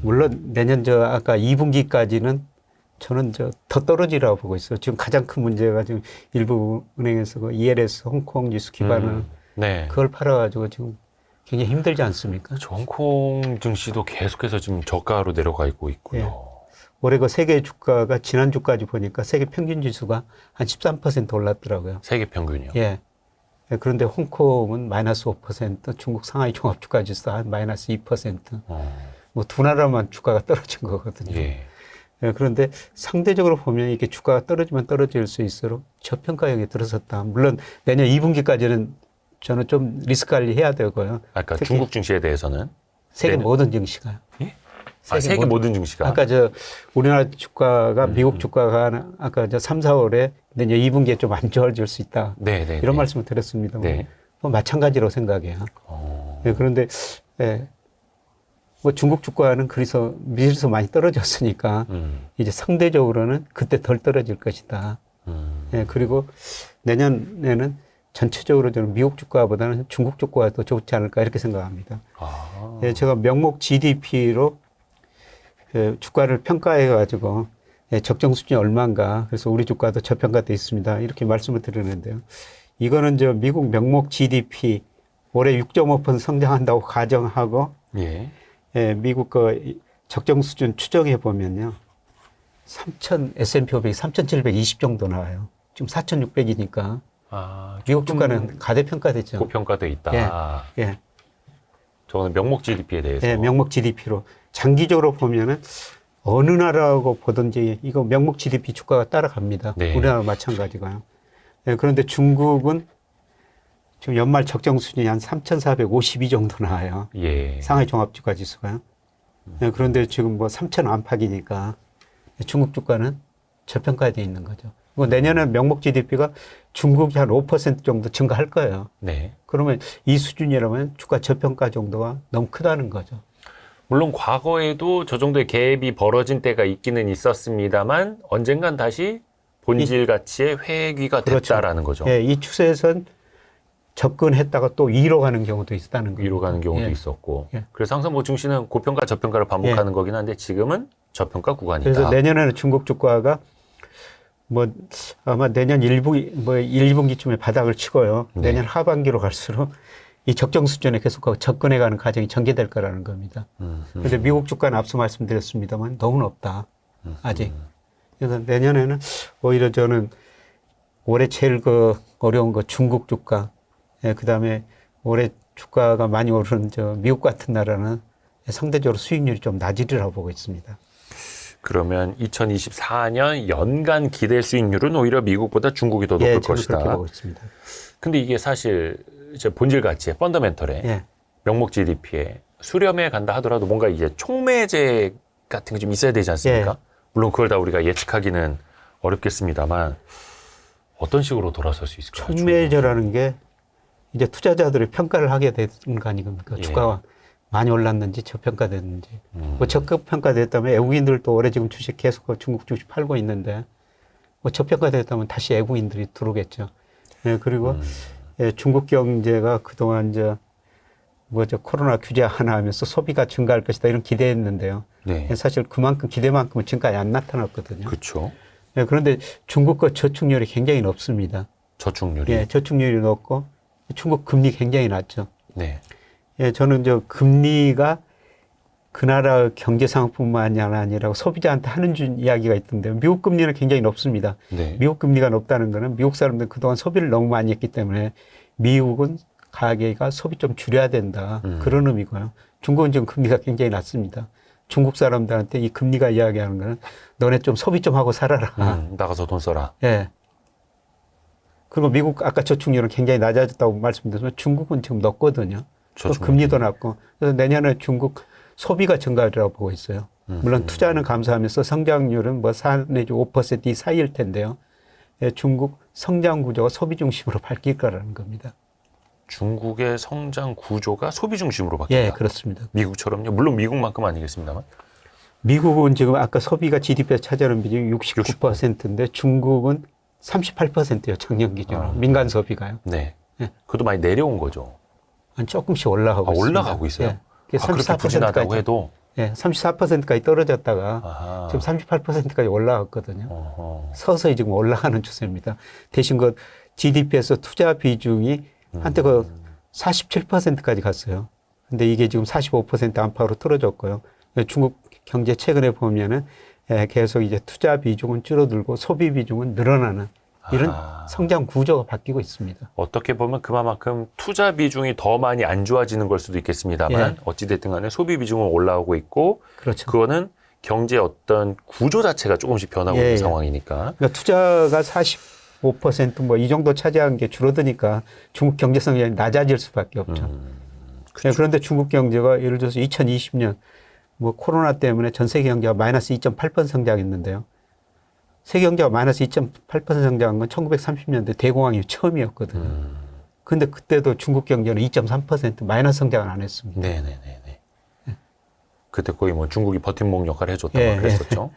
물론 내년 아까 2분기까지는 저는 더 떨어지라고 보고 있어요. 지금 가장 큰 문제가 지금 일부 은행에서 그 ELS 홍콩 뉴스 기반을 네. 그걸 팔아가지고 지금 굉장히 힘들지 않습니까? 홍콩 증시도 계속해서 지금 저가로 내려가 있고 있고요. 예. 올해 그 세계 주가가 지난주까지 보니까 세계 평균 지수가 한 13% 올랐더라고요. 세계 평균이요. 예. 예, 그런데 홍콩은 마이너스 5%, 중국 상하이 종합주가 지수 한 마이너스 2%. 뭐 두 나라만 주가가 떨어진 거거든요. 예. 예, 그런데 상대적으로 보면 이게 주가가 떨어지면 떨어질 수있을수록 저평가형에 들어섰다. 물론 내년 2분기까지는 저는 좀 리스크 관리해야 되고요. 아까 중국 증시에 대해서는 세계 모든 증시가요. 예? 세계 모든 증시가. 아까 우리나라 주가가 미국 주가가 아까 3, 4월에 내년 2분기에 좀 안 좋아질 수 있다. 네. 이런 말씀을 드렸습니다. 네. 뭐 마찬가지로 생각해요. 네, 그런데 뭐 중국 주가는 그래서 미리서 많이 떨어졌으니까 이제 상대적으로는 그때 덜 떨어질 것이다. 예, 그리고 내년에는 전체적으로 저는 미국 주가보다는 중국 주가가 더 좋지 않을까 이렇게 생각합니다. 예, 제가 명목 GDP로 주가를 평가해 가지고 적정 수준이 얼마인가, 그래서 우리 주가도 저평가돼 있습니다, 이렇게 말씀을 드리는데요. 이거는 저 미국 명목 GDP 올해 6.5% 성장한다고 가정하고 예. 미국 그 적정 수준 추정해 보면요, S&P 500이 3,720 정도 나와요. 지금 4,600이니까 미국 주가는 가대평가됐죠. 고평가돼 있다. 예. 저거는 명목 GDP에 대해서. 예, 명목 GDP로 장기적으로 보면은 어느 나라하고 보든지 이거 명목 GDP 주가가 따라갑니다. 네. 우리나라 마찬가지고요. 예, 그런데 중국은 지금 연말 적정 수준이 한 3,452 정도 나와요. 예. 상하이 종합주가 지수가요. 예, 그런데 지금 뭐 3,000 안팎이니까 중국 주가는 저평가되어 있는 거죠. 뭐 내년에는 명목 GDP가 중국이 한 5% 정도 증가할 거예요. 네. 그러면 이 수준이라면 주가 저평가 정도가 너무 크다는 거죠. 물론 과거에도 저 정도의 갭이 벌어진 때가 있기는 있었습니다만 언젠간 다시 본질 가치의 회귀가 그렇죠. 됐다라는 거죠. 예, 이 추세에선 접근했다가 또 위로 가는 경우도 있다는 거죠. 위로 가는 경우도 예. 있었고. 예. 그래서 항상 뭐 증시는 고평가 저평가를 반복하는 거긴 한데 지금은 저평가 구간이다. 그래서 내년에는 중국 주가가 뭐 아마 내년 1분기쯤에 바닥을 치고요. 네. 내년 하반기로 갈수록 이 적정 수준에 계속 접근해가는 과정이 전개될 거라는 겁니다. 그런데 미국 주가는 앞서 말씀드렸습니다만 너무 높다. 아직. 그래서 내년에는 오히려 저는 올해 제일 어려운 거 중국 주가, 그다음에 올해 주가가 많이 오르는 저 미국 같은 나라는 상대적으로 수익률이 좀 낮으리라고 보고 있습니다. 그러면 2024년 연간 기대 수익률은 오히려 미국보다 중국이 더 높을 것이다. 그렇게 보고 있습니다. 근데 이게 사실 이제 본질 가치에 펀더멘털에 명목 GDP에 수렴해 간다 하더라도 뭔가 이제 촉매제 같은 게 좀 있어야 되지 않습니까? 물론 그걸 다 우리가 예측하기는 어렵겠습니다만 어떤 식으로 돌아설 수 있을까요? 촉매제라는 게 이제 투자자들이 평가를 하게 되는 거 아니겠습니까? 주가가 많이 올랐는지 저평가됐는지. 뭐 저평가됐다면 외국인들도 올해 지금 주식 계속 중국 주식 팔고 있는데 뭐 저평가됐다면 다시 외국인들이 들어오겠죠. 그리고 중국 경제가 그동안 코로나 규제 하나 하면서 소비가 증가할 것이다 이런 기대했는데요. 네. 사실 그만큼 기대만큼은 증가에 안 나타났거든요. 그렇죠. 그런데 중국 거 저축률이 굉장히 높습니다. 저축률이. 저축률이 높고 중국 금리 굉장히 낮죠. 네. 저는 금리가 그 나라 경제 상황뿐만이 아니라 소비자한테 하는 이야기가 있던데 미국 금리는 굉장히 높습니다. 네. 미국 금리가 높다는 거는 미국 사람들 그동안 소비를 너무 많이 했기 때문에 미국은 가계가 소비 좀 줄여야 된다. 그런 의미고요. 중국은 지금 금리가 굉장히 낮습니다. 중국 사람들한테 이 금리가 이야기하는 거는 너네 좀 소비 좀 하고 살아라. 나가서 돈 써라. 예. 그리고 미국 아까 저축률은 굉장히 낮아졌다고 말씀드렸지만 중국은 지금 높거든요. 또 금리도 낮고. 그래서 내년에 중국 소비가 증가하리라고 보고 있어요. 물론 투자는 감소하면서 성장률은 4 내지 5% 사이일 텐데요. 중국 성장 구조가 소비 중심으로 바뀔 거라는 겁니다. 중국의 성장 구조가 소비 중심으로 바뀐다. 예, 그렇습니다. 미국처럼요. 물론 미국만큼 아니겠습니다만. 미국은 지금 아까 소비가 GDP에서 차지하는 비중이 69%인데 중국은 38%예요. 작년 기준으로. 민간 소비가요. 네. 그것도 많이 내려온 거죠. 조금씩 올라가고 있습니다. 올라가고 있어요? 예. 그렇게 부진하다고 해도? 예, 34%까지 떨어졌다가 지금 38%까지 올라갔거든요. 서서히 지금 올라가는 추세입니다. 대신 GDP에서 투자 비중이 한때 47%까지 갔어요. 근데 이게 지금 45% 안팎으로 떨어졌고요. 중국 경제 최근에 보면은 계속 이제 투자 비중은 줄어들고 소비 비중은 늘어나는 이런 성장 구조가 바뀌고 있습니다. 어떻게 보면 그만큼 투자 비중이 더 많이 안 좋아지는 걸 수도 있겠습니다만 어찌됐든 간에 소비 비중은 올라오고 있고 그렇죠. 그거는 경제의 어떤 구조 자체가 조금씩 변하고 있는 상황이니까. 그러니까 투자가 45% 이 정도 차지한 게 줄어드니까 중국 경제 성장이 낮아질 수밖에 없죠. 그렇죠. 그런데 중국 경제가 예를 들어서 2020년 코로나 때문에 전 세계 경제가 마이너스 2.8% 성장했는데요. 세계 경제가 마이너스 2.8% 성장한 건 1930년대 대공황이 처음이었거든요. 그런데 그때도 중국 경제는 2.3% 마이너스 성장을 안 했습니다. 네네네. 그때 거의 중국이 버팀목 역할을 해줬다고 그랬었죠.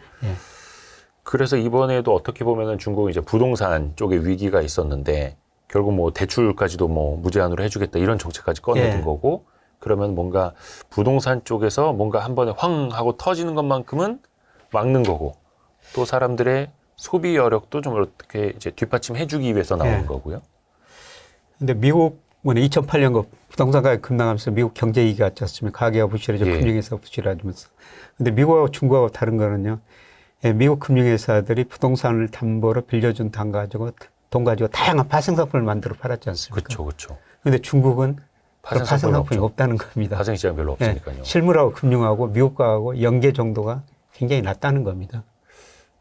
그래서 이번에도 어떻게 보면은 중국은 이제 부동산 쪽에 위기가 있었는데 결국 뭐 대출까지도 뭐 무제한으로 해주겠다 이런 정책까지 꺼내는 예. 거고 그러면 뭔가 부동산 쪽에서 뭔가 한 번에 황 하고 터지는 것만큼은 막는 거고 또 사람들의 소비 여력도 좀 어떻게 이제 뒷받침해주기 위해서 나오는 예. 거고요. 근데 미국은 2008년 그 부동산 가격 급락하면서 미국 경제 위기가 왔지 않습니까? 가계가 부실해져 예. 금융회사 부실해지면서. 근데 미국하고 중국하고 다른 거는요. 예, 미국 금융회사들이 부동산을 담보로 빌려준 돈 가지고 다양한 파생상품을 만들어 팔았지 않습니까? 그렇죠, 그렇죠. 근데 중국은 그런 파생상품이 파생상품이 없다는 겁니다. 파생 시장 별로 예, 없으니까요. 실물하고 금융하고 미국하고 연계 정도가 굉장히 낮다는 겁니다.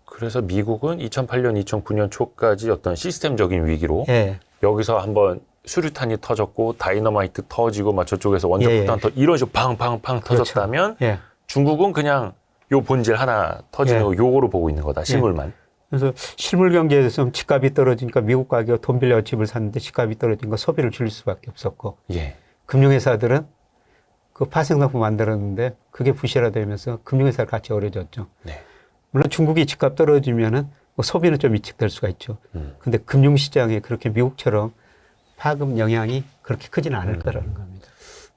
그래서 미국은 2008년, 2009년 초까지 어떤 시스템적인 위기로 예. 여기서 한번 수류탄이 터졌고 다이너마이트 터지고 막 저쪽에서 원자폭탄 이런 식으로 팡팡팡 그렇죠. 터졌다면 예. 중국은 그냥 요 본질 하나 터지는 거 요거로 보고 있는 거다. 실물만. 그래서 실물 경제에서 집값이 떨어지니까 미국 가격 돈 빌려 집을 샀는데 집값이 떨어지니까 소비를 줄일 수밖에 없었고 예. 금융회사들은 그 파생상품 만들었는데 그게 부실화되면서 금융회사를 같이 어려졌죠. 네. 물론 중국이 집값 떨어지면은 뭐 소비는 좀 위축될 수가 있죠. 근데 금융시장에 그렇게 미국처럼 파급 영향이 그렇게 크지는 않을 거라는 겁니다.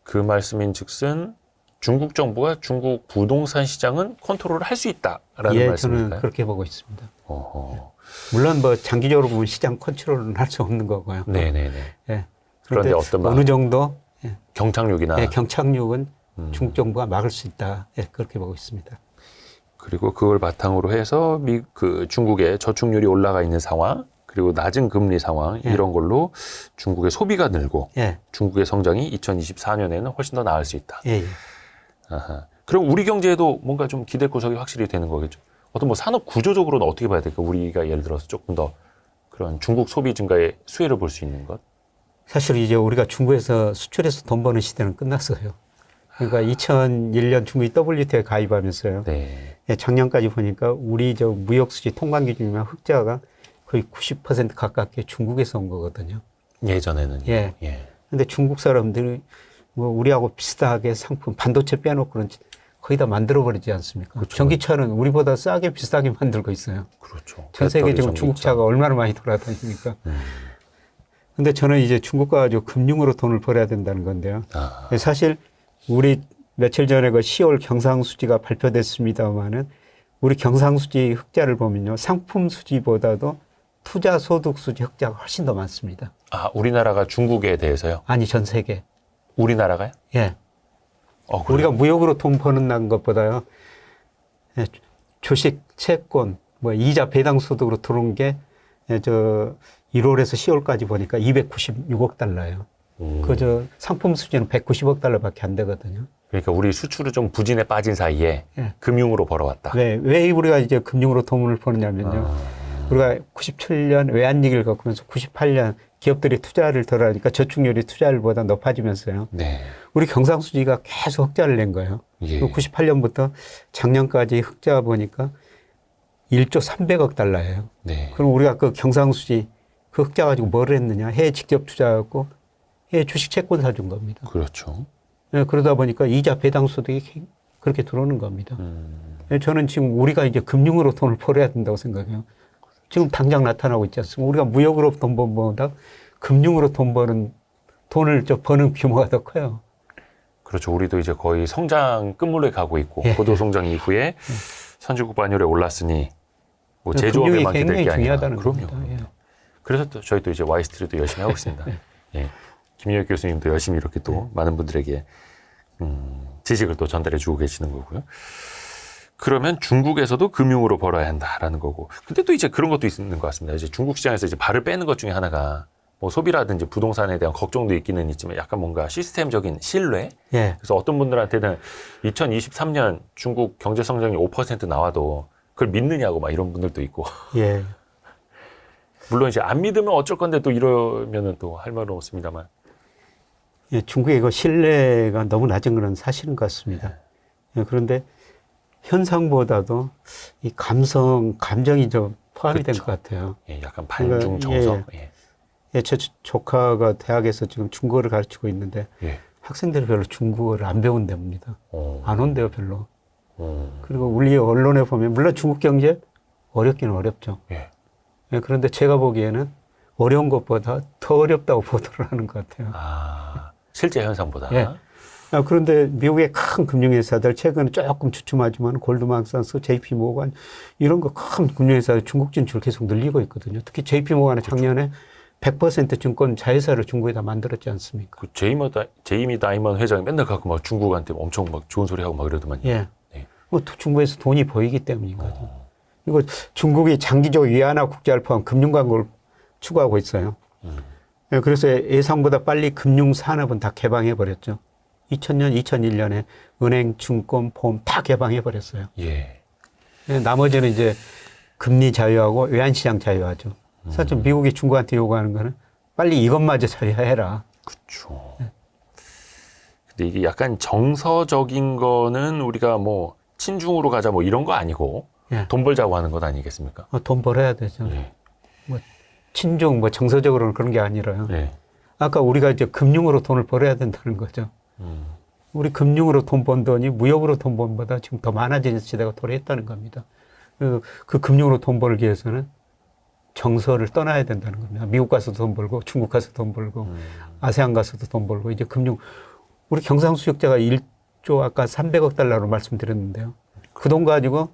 그 말씀인 즉슨 중국 정부가 중국 부동산 시장은 컨트롤을 할 수 있다라는 예, 말씀일까요? 저는 그렇게 보고 있습니다. 어허. 물론 뭐 장기적으로 보면 시장 컨트롤은 할 수 없는 거고요. 네네네. 예. 그런데 그런데 어떤 어느 정도 예. 경착륙이나 예, 경착륙은 중국 정부가 막을 수 있다. 예, 그렇게 보고 있습니다. 그리고 그걸 바탕으로 해서 그 중국의 저축률이 올라가 있는 상황 그리고 낮은 금리 상황 예. 이런 걸로 중국의 소비가 늘고 예, 중국의 성장이 2024년에는 훨씬 더 나을 수 있다. 예, 예. 아하. 그럼 우리 경제에도 뭔가 좀 기대 구석이 확실히 되는 거겠죠. 어떤 뭐 산업 구조적으로는 어떻게 봐야 될까? 우리가 예를 들어서 조금 더 그런 중국 소비 증가의 수혜를 볼 수 있는 것. 사실 이제 우리가 중국에서 수출해서 돈 버는 시대는 끝났어요. 그러니까 2001년 중국이 WTO에 가입하면서요. 네. 예, 작년까지 보니까 우리 저 무역수지 통관 기준이면 흑자가 거의 90% 가깝게 중국에서 온 거거든요. 예전에는. 예. 예. 근데 중국 사람들이 뭐 우리하고 비슷하게 상품 반도체 빼놓고는 거의 다 만들어버리지 않습니까? 그렇죠. 전기차는 우리보다 싸게 비싸게 만들고 있어요. 그렇죠. 전 세계 배터리 지금 전기차. 중국차가 얼마나 많이 돌아다니니까. 근데 저는 이제 중국과 아주 금융으로 돈을 벌어야 된다는 건데요. 아. 사실 우리 며칠 전에 그 10월 경상수지가 발표됐습니다만은 우리 경상수지 흑자를 보면요. 상품 수지보다도 투자 소득 수지 흑자가 훨씬 더 많습니다. 아, 우리나라가 중국에 대해서요? 아니, 전 세계. 우리나라가요? 예. 그래요? 우리가 무역으로 돈 버는 난 것보다요. 예, 주식, 채권, 뭐 이자 배당 소득으로 들어온 게 저 1월에서 10월까지 보니까 296억 달러예요. 그저 상품 수지는 190억 달러밖에 안 되거든요. 그러니까 우리 수출이 좀 부진에 빠진 사이에 예. 금융으로 벌어왔다. 왜 우리가 이제 금융으로 돈을 버느냐면요. 우리가 97년 외환위기를 겪으면서 98년 기업들이 투자를 덜 하니까 저축률이 투자율보다 높아지면서요. 네. 우리 경상수지가 계속 흑자를 낸 거예요. 예. 98년부터 작년까지 흑자 보니까 1조 300억 달러예요. 네. 그럼 우리가 그 경상수지 그 흑자 가지고 뭘 했느냐. 해외 직접 투자하고 해외 주식 채권 사준 겁니다. 그렇죠. 네, 그러다 보니까 이자 배당 소득이 그렇게 들어오는 겁니다. 네, 저는 지금 우리가 이제 금융으로 돈을 벌어야 된다고 생각해요. 지금 당장 나타나고 있지 않습니까? 우리가 무역으로 돈 버는 것보다 금융으로 돈을 버는 규모가 더 커요. 그렇죠. 우리도 이제 거의 성장 끝물에 가고 있고 예. 고도 성장 이후에 선진국 반열에 올랐으니 뭐 제조업에만 기댈 게 아니라 중요하다는 그럼요. 겁니다. 예. 그래서 또 저희 또 이제 와이스트리도 열심히 하고 있습니다. 예. 김유혁 교수님도 열심히 이렇게 또 많은 분들에게 지식을 또 전달해 주고 계시는 거고요. 그러면 중국에서도 금융으로 벌어야 한다라는 거고. 근데 또 이제 그런 것도 있는 것 같습니다. 이제 중국 시장에서 이제 발을 빼는 것 중에 하나가 뭐 소비라든지 부동산에 대한 걱정도 있기는 있지만 약간 뭔가 시스템적인 신뢰. 예. 그래서 어떤 분들한테는 2023년 중국 경제 성장이 5% 나와도 그걸 믿느냐고 막 이런 분들도 있고. 예. 물론 이제 안 믿으면 어쩔 건데 또 이러면은 또 할 말은 없습니다만. 예, 중국의 그 신뢰가 너무 낮은 건 사실인 것 같습니다. 예, 그런데 현상보다도 이 감정이 좀 포함이 된 것 같아요. 예, 약간 반중 정서. 예. 예, 제 조카가 대학에서 지금 중국어를 가르치고 있는데 예. 학생들이 별로 중국어를 안 배운답니다. 안 온대요, 별로. 오. 그리고 우리 언론에 보면 물론 중국 경제 어렵기는 어렵죠. 예. 예, 그런데 제가 보기에는 어려운 것보다 더 어렵다고 보도를 하는 것 같아요. 아, 실제 현상보다. 예. 그런데 미국의 큰 금융회사들 최근에 조금 주춤하지만 골드만삭스, JP 모건 이런 거 큰 금융회사들 중국 진출 계속 늘리고 있거든요. 특히 JP 모건은 작년에 100% 증권 자회사를 중국에다 만들었지 않습니까? 그 제이미 다이먼 회장이 맨날 갖고 막 중국한테 엄청 막 좋은 소리 하고 막 이러더만요. 예. 네. 중국에서 돈이 보이기 때문인 거죠. 그리고 중국이 장기적 위안화 국제화를 포함한 금융 광고를 추구하고 있어요. 예, 그래서 예상보다 빨리 금융 산업은 다 개방해 버렸죠. 2000년, 2001년에 은행, 증권, 보험 다 개방해 버렸어요. 예. 나머지는 이제 금리 자유하고 외환시장 자유하죠. 사실 미국이 중국한테 요구하는 거는 빨리 이것마저 자유해라. 그렇죠. 근데 이게 약간 정서적인 거는 우리가 뭐 친중으로 가자 뭐 이런 거 아니고 예. 돈 벌자고 하는 것 아니겠습니까? 돈 벌어야 되죠. 예. 뭐 친중, 뭐 정서적으로는 그런 게 아니라요. 예. 아까 우리가 이제 금융으로 돈을 벌어야 된다는 거죠. 우리 금융으로 돈 번 돈이 무역으로 돈 번 보다 지금 더 많아지는 시대가 도래했다는 겁니다. 그 금융으로 돈 벌기 위해서는 정서를 떠나야 된다는 겁니다. 미국 가서도 돈 벌고 중국 가서 돈 벌고 아세안 가서도 돈 벌고 이제 금융 우리 경상수역자가 1조 아까 300억 달러로 말씀드렸는데요. 그 돈 가지고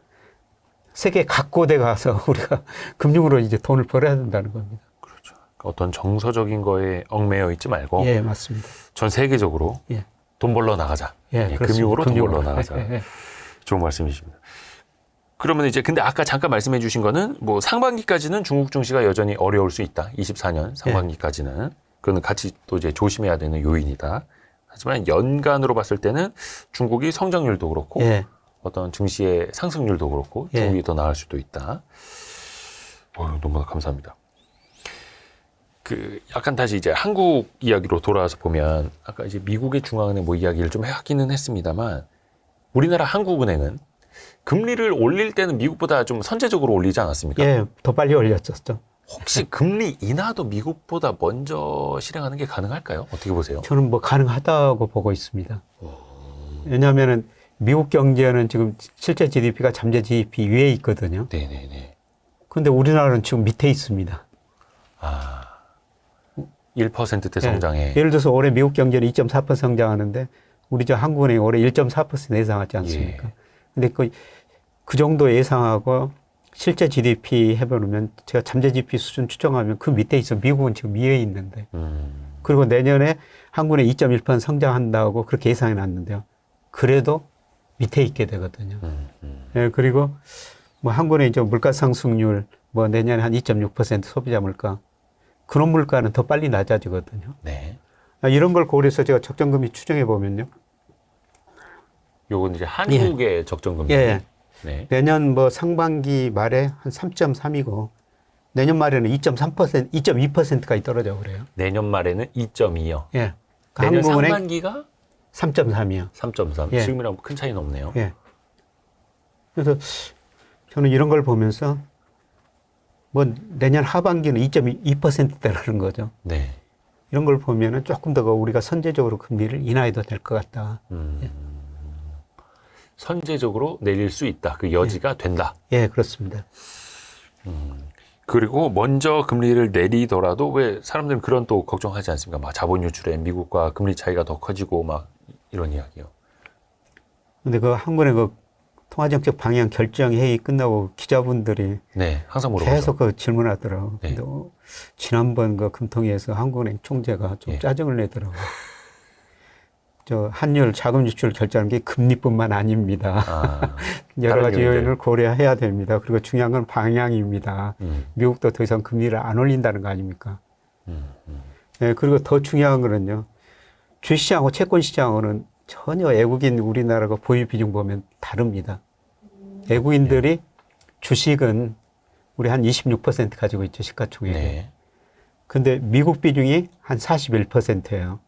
세계 각 곳에 가서 우리가 금융으로 이제 돈을 벌어야 된다는 겁니다. 그렇죠. 어떤 정서적인 거에 얽매여 있지 말고 예, 맞습니다. 전 세계적으로 예. 돈 벌러 나가자. 예, 금융으로 돈 금융으로. 벌러 나가자. 예. 좋은 말씀이십니다. 그러면 이제 근데 아까 잠깐 말씀해 주신 거는 뭐 상반기까지는 중국 증시가 여전히 어려울 수 있다. 24년 상반기까지는. 그거는 같이 또 이제 조심해야 되는 요인이다. 하지만 연간으로 봤을 때는 중국이 성장률도 그렇고 예. 어떤 증시의 상승률도 그렇고 중국이 더 나을 수도 있다. 너무나 감사합니다. 그 약간 다시 이제 한국 이야기로 돌아와서 보면 아까 이제 미국의 중앙은행 뭐 이야기를 좀 하기는 했습니다만 우리나라 한국은행은 금리를 올릴 때는 미국보다 좀 선제적으로 올리지 않았습니까? 예, 더 빨리 올렸었죠. 혹시 금리 인하도 미국보다 먼저 실행하는 게 가능할까요? 어떻게 보세요? 저는 뭐 가능하다고 보고 있습니다. 왜냐하면은 미국 경제는 지금 실제 GDP가 잠재 GDP 위에 있거든요. 네네네. 그런데 우리나라는 지금 밑에 있습니다. 1%대 성장에. 예를 들어서 올해 미국 경제는 2.4% 성장하는데 우리 저 한국은행이 올해 1.4% 예상하지 않습니까? 예. 근데 그 정도 예상하고 실제 GDP 해보면 제가 잠재 GDP 수준 추정하면 그 밑에 있어. 미국은 지금 위에 있는데. 그리고 내년에 한국은행 2.1% 성장한다고 그렇게 예상해 놨는데요. 그래도 밑에 있게 되거든요. 예, 그리고 뭐 한국은행 이제 물가 상승률 뭐 내년에 한 2.6% 소비자 물가. 그런 물가는 더 빨리 낮아지거든요. 네. 이런 걸 고려해서 제가 적정금리 추정해 보면요. 요건 이제 한국의 적정금리. 예. 네. 내년 뭐 상반기 말에 한 3.3이고 내년 말에는 2.3%, 2.2%까지 떨어져 그래요. 내년 말에는 2.2요. 예. 내년 한국은행 상반기가 3.3이요. 3.3. 예. 지금이랑 큰 차이는 없네요. 예. 그래서 저는 이런 걸 보면서 뭐 내년 하반기는 2.2%대라는 거죠. 네. 이런 걸 보면은 조금 더 우리가 선제적으로 금리를 인하해도 될 것 같다. 예. 선제적으로 내릴 수 있다. 그 여지가 된다. 예, 그렇습니다. 그리고 먼저 금리를 내리더라도 왜 사람들은 그런 또 걱정하지 않습니까? 막 자본 유출에 미국과 금리 차이가 더 커지고 막 이런 이야기요. 근데 그 한국의 그 통화정책 방향 결정 회의 끝나고 기자분들이 네, 항상 물어보죠. 계속 그 질문하더라고요. 네. 근데 지난번 그 금통위에서 한국은행 총재가 좀 예. 짜증을 내더라고요. 저 환율 자금 유출 결정하는 게 금리뿐만 아닙니다. 여러 가지 요인을 고려해야 됩니다. 그리고 중요한 건 방향입니다. 미국도 더 이상 금리를 안 올린다는 거 아닙니까? 네, 그리고 더 중요한 거는요. 주시장하고 채권시장은 전혀 외국인 우리나라가 보유 비중 보면 다릅니다. 외국인들이 주식은 우리 한 26% 가지고 있죠. 시가총액에. 네. 근데 미국 비중이 한 41%예요.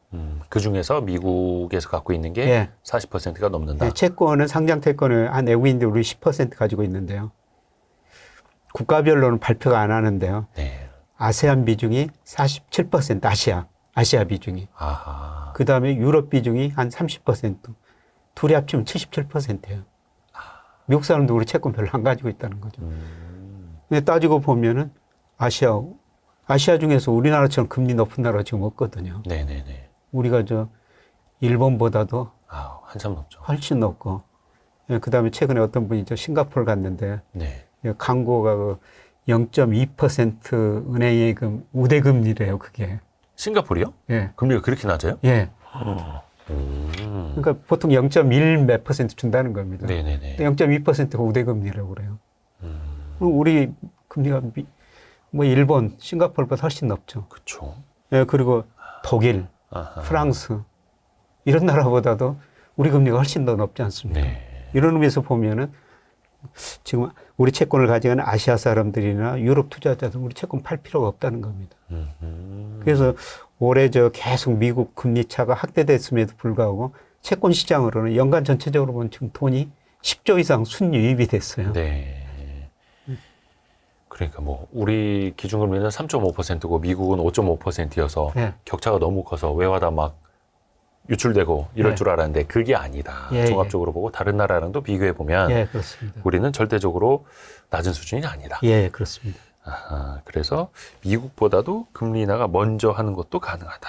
그 중에서 미국에서 갖고 있는 게 예. 40%가 넘는다. 네, 채권은 상장 채권을 한 외국인들 우리 10% 가지고 있는데요. 국가별로는 발표가 안 하는데요. 네. 아세안 비중이 47% 아시아 비중이. 아하. 그 다음에 유럽 비중이 한 30%. 둘이 합치면 77%예요. 미국 사람도 우리 채권 별로 안 가지고 있다는 거죠. 근데 따지고 보면은 아시아 아시아 중에서 우리나라처럼 금리 높은 나라가 지금 없거든요. 네네네. 우리가 일본보다도 한참 높죠. 훨씬 높고, 예, 그 다음에 최근에 어떤 분이 싱가포르 갔는데, 네. 예, 광고가 0.2% 은행의 우대금리래요, 그게. 싱가포르요? 예. 금리가 그렇게 낮아요? 예. 그러니까 보통 0.1 몇 퍼센트 준다는 겁니다. 네네네. 0.2%가 우대금리라고 그래요. 우리 금리가 일본, 싱가포르보다 훨씬 높죠. 그렇죠. 예, 그리고 독일, 프랑스 이런 나라보다도 우리 금리가 훨씬 더 높지 않습니까? 네. 이런 의미에서 보면은 지금 우리 채권을 가지고 있는 아시아 사람들이나 유럽 투자자들 우리 채권 팔 필요가 없다는 겁니다. 그래서 올해 계속 미국 금리 차가 확대됐음에도 불구하고 채권 시장으로는 연간 전체적으로 보면 지금 돈이 10조 이상 순유입이 됐어요. 네. 그러니까 우리 기준금리는 3.5%고 미국은 5.5%여서 네. 격차가 너무 커서 외화다 막 유출되고 이럴 네. 줄 알았는데 그게 아니다. 예, 종합적으로 보고 다른 나라랑도 비교해 보면 예, 그렇습니다. 우리는 절대적으로 낮은 수준이 아니다. 예, 그렇습니다. 그래서 미국보다도 금리 인하가 먼저 하는 것도 가능하다.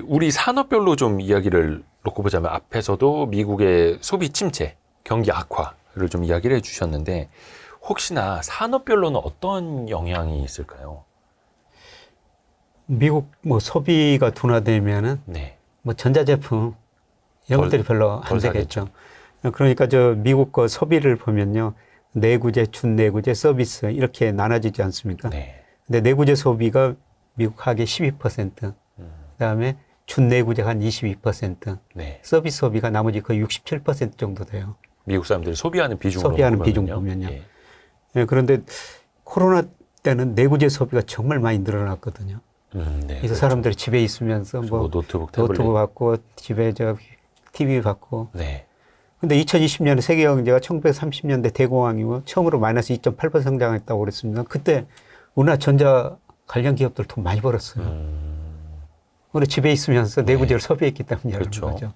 우리 산업별로 좀 이야기를 놓고 보자면 앞에서도 미국의 소비 침체, 경기 악화를 좀 이야기를 해주셨는데 혹시나 산업별로는 어떤 영향이 있을까요? 미국 소비가 둔화되면은 네. 전자제품 이런 것들이 별로 안 되겠죠. 그러니까 미국 거 소비를 보면요. 내구재, 준내구재, 서비스 이렇게 나눠지지 않습니까? 네. 근데 내구재 소비가 미국 하게 12%, 그다음에 준내구재가 한 22%, 네. 서비스 소비가 나머지 거의 67% 정도 돼요. 미국 사람들이 소비하는 비중으로 소비하는 보면요. 비중 보면요. 예. 네, 그런데 코로나 때는 내구재 소비가 정말 많이 늘어났거든요. 네, 그래서 사람들이 집에 있으면서 노트북, 태블릿. 노트북 받고 집에 TV 받고. 네. 근데 2020년에 세계 경제가 1930년대 대공황 이후 처음으로 마이너스 2.8% 성장했다고 그랬습니다. 그때 우리나라 전자 관련 기업들 돈 많이 벌었어요. 우리 집에 있으면서 내구재를 소비했기 때문이라는 그렇죠. 거죠.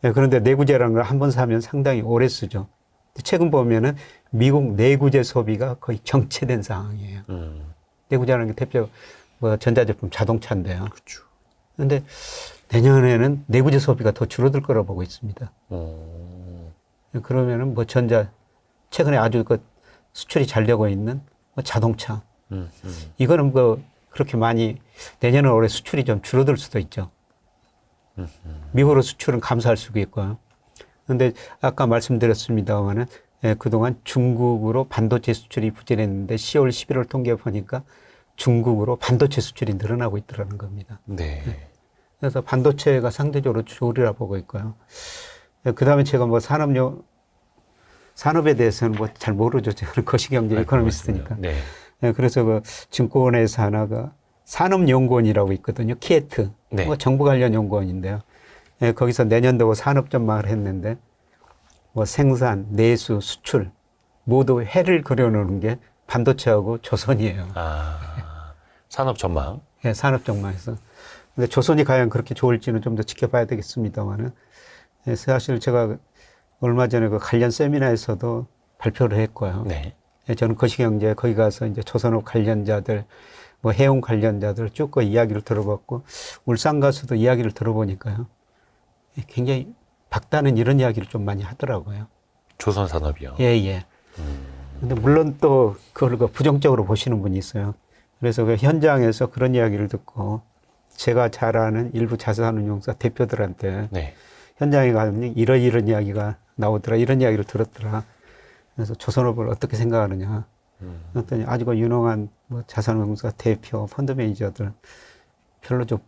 네, 그런데 내구재라는 걸 한 번 사면 상당히 오래 쓰죠. 최근 보면은 미국 내구재 소비가 거의 정체된 상황이에요. 내구재라는 게 대표 전자제품 자동차인데요. 그렇죠. 그런데 내년에는 내구재 소비가 더 줄어들 거라고 보고 있습니다. 그러면은 최근에 아주 수출이 잘 되고 있는 자동차. 이거는 그렇게 많이 내년은 올해 수출이 좀 줄어들 수도 있죠. 미국으로 수출은 감소할 수도 있고요. 그런데 아까 말씀드렸습니다만은 그동안 중국으로 반도체 수출이 부진했는데 10월, 11월 통계 보니까 중국으로 반도체 수출이 늘어나고 있더라는 겁니다. 네. 그래서 반도체가 상대적으로 좋으리라 보고 있고요. 그 다음에 제가 산업에 대해서는 잘 모르죠. 저는 거시경제 이코노미스트니까. 네. 그래서 증권회사 하나가 산업연구원이라고 있거든요. 키에트. 네. 정부 관련 연구원인데요. 거기서 내년도 산업 전망을 했는데 생산, 내수, 수출 모두 해를 그려놓는 게 반도체하고 조선이에요. 산업 전망. 예, 산업 전망에서. 근데 조선이 과연 그렇게 좋을지는 좀 더 지켜봐야 되겠습니다만은 사실 제가 얼마 전에 관련 세미나에서도 발표를 했고요. 네. 저는 거시경제 거기 가서 이제 조선업 관련자들, 해운 관련자들 쭉 이야기를 들어봤고 울산 가서도 이야기를 들어보니까요. 굉장히 박다는 이런 이야기를 좀 많이 하더라고요. 조선 산업이요. 예, 예. 근데 물론 또 그걸 부정적으로 보시는 분이 있어요. 그래서 현장에서 그런 이야기를 듣고 제가 잘 아는 일부 자산운용사 대표들한테 네. 현장에 가면 이런 이야기가 나오더라, 이런 이야기를 들었더라. 그래서 조선업을 어떻게 생각하느냐. 그랬더니 아주 유능한 자산운용사 대표, 펀드 매니저들 별로 좀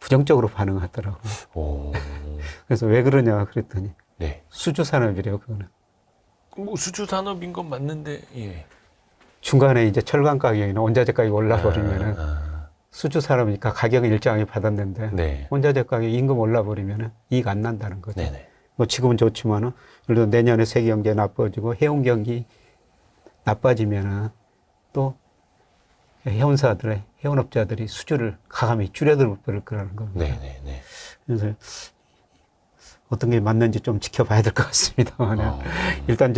부정적으로 반응하더라고요. 그래서 왜 그러냐 그랬더니 네. 수주 산업이래요, 그거는. 수주 산업인 건 맞는데, 예. 중간에 이제 철강 가격이나 원자재 가격이 올라버리면은 수주 산업이니까 가격을 일정하게 받았는데 네. 원자재 가격이 임금 올라버리면은 이익 안 난다는 거죠. 네네. 지금은 좋지만은 예를 들어 내년에 세계 경제 나빠지고 해운 경기 나빠지면은 또 해운업자들이 수주를 가감히 줄여들 거라는 겁니다. 네네네. 그래서 어떤 게 맞는지 좀 지켜봐야 될 것 같습니다만 일단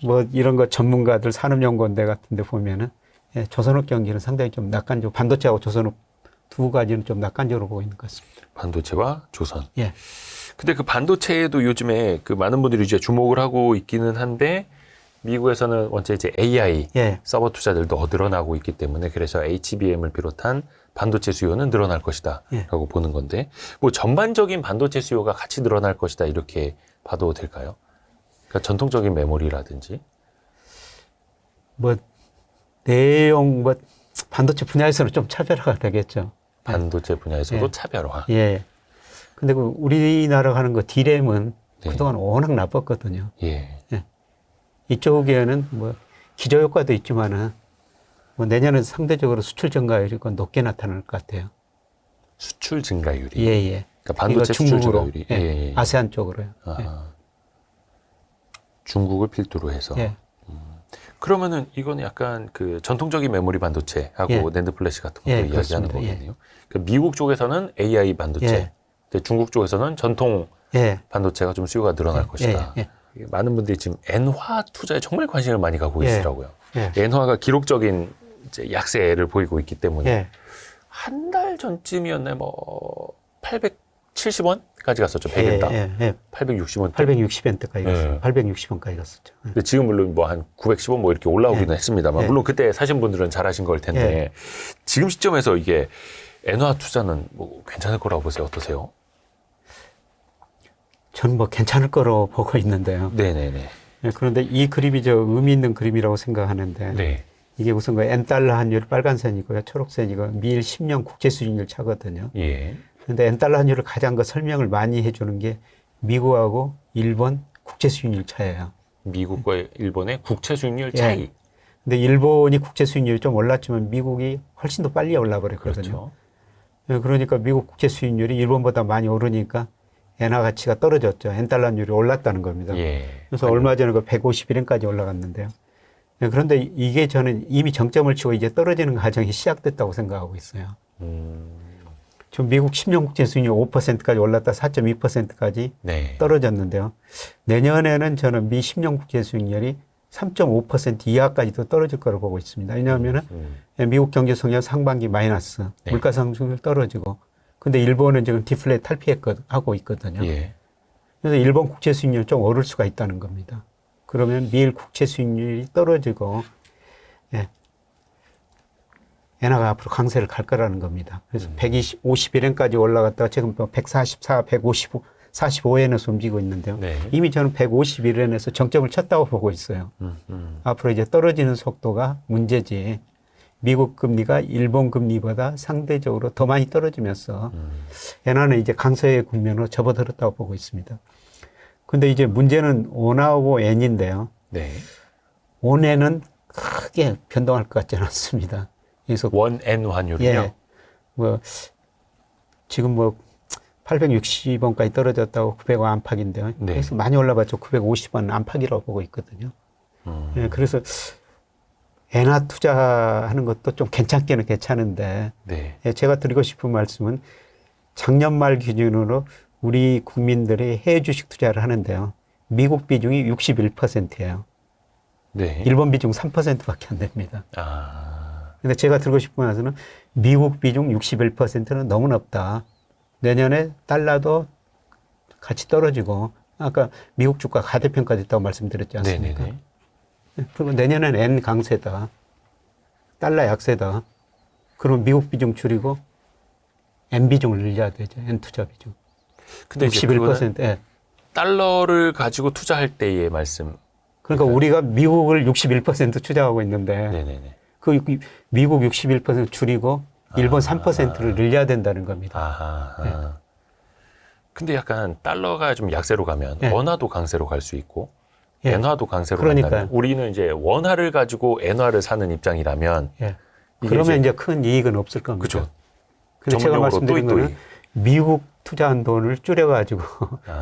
뭐 이런 거 전문가들 산업연구원대 같은 데 보면은 예, 조선업 경기는 상당히 좀 낙관적, 반도체하고 조선업 두 가지는 좀 낙관적으로 보고 있는 것 같습니다. 반도체와 조선. 예. 근데 그 반도체에도 요즘에 그 많은 분들이 이제 주목을 하고 있기는 한데 미국에서는 원체 이제 AI 예. 서버 투자들도 늘어나고 있기 때문에 그래서 HBM을 비롯한 반도체 수요는 늘어날 것이다 예. 라고 보는 건데 뭐 전반적인 반도체 수요가 같이 늘어날 것이다 이렇게 봐도 될까요? 그러니까 전통적인 메모리라든지 뭐 내용 뭐 반도체 분야에서는 좀 차별화가 되겠죠. 반도체 분야에서도 예. 차별화. 예. 근데 그 우리나라가 하는 거 D램은 네. 그동안 워낙 나빴거든요. 예. 이쪽에는 뭐 기저효과도 있지만은 뭐 내년은 상대적으로 수출 증가율이 높게 나타날 것 같아요. 수출 증가율이. 예, 예. 그러니까 반도체 수출 중국으로, 증가율이. 예. 예. 아세안 쪽으로요. 아, 예. 중국을 필두로 해서. 예. 그러면은 이거는 약간 그 전통적인 메모리 반도체하고 예. 낸드 플래시 같은 것도 예, 이야기하는 그렇습니다. 거겠네요. 그러니까 미국 쪽에서는 AI 반도체, 예. 근데 중국 쪽에서는 전통 예. 반도체가 좀 수요가 늘어날 것이다. 예. 이게 많은 분들이 지금 엔화 투자에 정말 관심을 많이 갖고 예. 계시더라고요. 예. 엔화가 기록적인 이제 약세를 보이고 있기 때문에 예. 한 달 전쯤이었나요? 뭐 870원까지 갔었죠. 100엔당. 예. 예. 860원. 860엔트까지 갔어요. 예. 860원까지 갔었죠. 예. 근데 지금 물론 뭐 한 910원 뭐 이렇게 올라오기는 예. 했습니다만 예. 물론 그때 사신 분들은 잘하신 걸 텐데 지금 시점에서 이게 엔화 투자는 뭐 괜찮을 거라고 보세요. 어떠세요? 저는 뭐 괜찮을 거로 보고 있는데요. 네네네. 예, 그런데 이 그림이 저 의미 있는 그림이라고 생각하는데 네. 이게 우선 그 N달러 환율 빨간선이고요. 초록선이고 미일 10년 국제 수익률 차거든요. 예. 그런데 N달러 환율을 가장 그 설명을 많이 해주는 게 미국하고 일본 국제 수익률 차예요. 미국과 일본의 국채 수익률 차이. 예. 근데 일본이 국제 수익률이 좀 올랐지만 미국이 훨씬 더 빨리 올라 버렸거든요. 그렇죠. 예, 그러니까 미국 국제 수익률이 일본보다 많이 오르니까 엔화 가치가 떨어졌죠. N달러 환율이 올랐다는 겁니다. 예. 그래서 얼마 전에 그 151엔까지 올라갔는데요. 네, 그런데 이게 저는 이미 정점을 치고 이제 떨어지는 과정이 시작됐다고 생각하고 있어요. 지금 미국 10년 국제 수익률 5%까지 올랐다 4.2%까지 네. 떨어졌는데요. 내년에는 저는 미 10년 국제 수익률이 3.5% 이하까지도 떨어질 거로 보고 있습니다. 왜냐하면은 미국 경제 성장 상반기 마이너스, 네. 물가 상승률 떨어지고, 근데 일본은 지금 디플레 탈피하고 있거든요. 예. 그래서 일본 국채 수익률이 좀 오를 수가 있다는 겁니다. 그러면 미일 국채 수익률이 떨어지고, 예, 엔화가 앞으로 강세를 갈 거라는 겁니다. 그래서 151엔까지 올라갔다가 지금 144, 155, 45엔에서 움직이고 있는데요. 네. 이미 저는 151엔에서 정점을 쳤다고 보고 있어요. 앞으로 이제 떨어지는 속도가 문제지. 미국 금리가 일본 금리보다 상대적으로 더 많이 떨어지면서 엔화는 이제 강세의 국면으로 접어들었다고 보고 있습니다. 근데 이제 문제는 원화하고 엔인데요. 네. 원엔은 크게 변동할 것 같지는 않습니다. 그래서 원엔 환율이요? 예, 뭐 지금 뭐 860원까지 떨어졌다고 900원 안팎인데요. 네. 그래서 많이 올라봤죠. 950원 안팎이라고 보고 있거든요. 예, 그래서 엔화 투자하는 것도 좀 괜찮기는 괜찮은데 네. 예, 제가 드리고 싶은 말씀은 작년 말 기준으로 우리 국민들이 해외 주식 투자를 하는데요. 미국 비중이 61%예요. 네. 일본 비중 3%밖에 안 됩니다. 아. 근데 제가 드리고 싶은 말씀은 미국 비중 61%는 너무 높다. 내년에 달러도 같이 떨어지고 아까 미국 주가 가대평가 됐다고 말씀드렸지 않습니까? 네네네. 그리고 내년엔 엔 강세다. 달러 약세다. 그럼 미국 비중 줄이고 엔 비중을 늘려야 되죠. 엔 투자 비중. 근데 이제 61%. 예. 달러를 가지고 투자할 때의 말씀. 그러니까 우리가 미국을 61% 투자하고 있는데 네네네. 그 미국 61% 줄이고 일본 3%를 늘려야 된다는 겁니다. 아하. 네. 근데 약간 달러가 좀 약세로 가면 네. 원화도 강세로 갈 수 있고 예. 엔화도 강세로 그러니까요. 간다면 우리는 이제 원화를 가지고 엔화를 사는 입장이라면 예. 이게 그러면 이제 큰 이익은 없을 겁니다. 그죠. 근데 제가 말씀드린 또이. 거는 미국 투자한 돈을 줄여가지고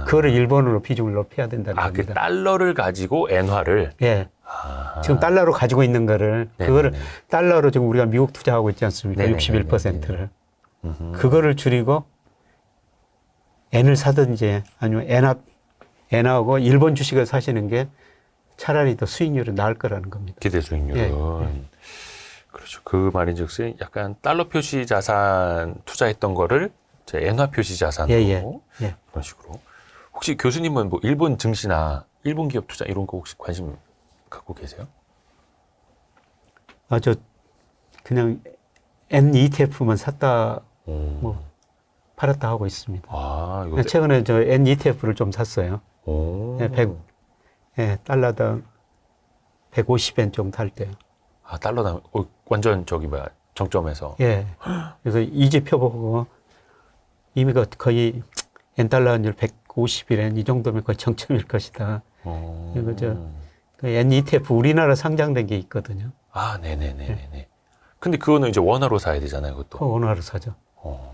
그거를 일본으로 비중을 높여야 된다는 아, 그 겁니다. 달러를 가지고 엔화를. 예. 아. 지금 달러로 가지고 있는 거를 네네네. 그거를 달러로 지금 우리가 미국 투자하고 있지 않습니까? 네네네. 61%를. 그거를 줄이고 엔을 사든지 아니면 엔하고 일본 주식을 사시는 게 차라리 더 수익률이 나을 거라는 겁니다. 기대 수익률은. 예. 그렇죠. 그 말인즉슨 약간 달러 표시 자산 투자했던 거를 이제 엔화 표시 자산으로 그런 식으로. 혹시 교수님은 뭐 일본 증시나 일본 기업 투자 이런 거 혹시 관심 갖고 계세요? 저 그냥 N ETF만 샀다 뭐 팔았다 하고 있습니다. 이거 최근에 저 N ETF를 좀 샀어요. 100달러당 150엔 정도 할 때. 달러당 완전 정점에서. 예. 그래서 이제 펴보고 이미 거의 N달러율 151엔 이 정도면 거의 정점일 것이다. 이거 그 N ETF 우리나라 상장된 게 있거든요. 네네네네. 근데 그거는 이제 원화로 사야 되잖아요, 그것도. 원화로 사죠.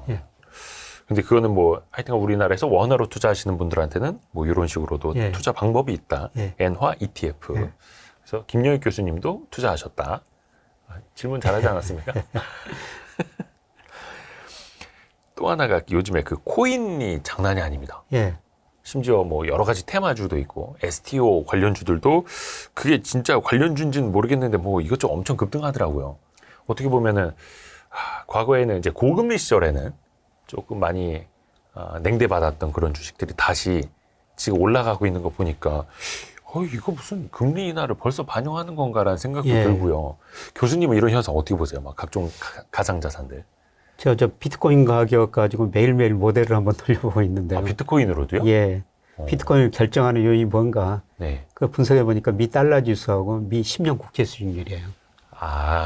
예. 근데 그거는 뭐 하여튼 우리나라에서 원화로 투자하시는 분들한테는 뭐 이런 식으로도 투자 방법이 있다. 엔화 ETF. 그래서 김영익 교수님도 투자하셨다. 질문 잘하지 않았습니까? 또 하나가 요즘에 그 코인이 장난이 아닙니다. 심지어 뭐 여러 가지 테마주도 있고 STO 관련주들도 그게 진짜 관련주인지는 모르겠는데 뭐 이것저것 엄청 급등하더라고요. 어떻게 보면은 과거에는 이제 고금리 시절에는 조금 많이 냉대받았던 그런 주식들이 다시 지금 올라가고 있는 거 보니까 이거 무슨 금리 인하를 벌써 반영하는 건가라는 생각도 들고요. 교수님은 이런 현상 어떻게 보세요? 막 각종 가상자산들. 저 비트코인 가격 가지고 매일매일 모델을 한번 돌려보고 있는데요. 비트코인으로도요? 예. 비트코인을 결정하는 요인이 뭔가. 그 분석해 보니까 미 달러 지수하고 미 10년 국채 수익률이에요.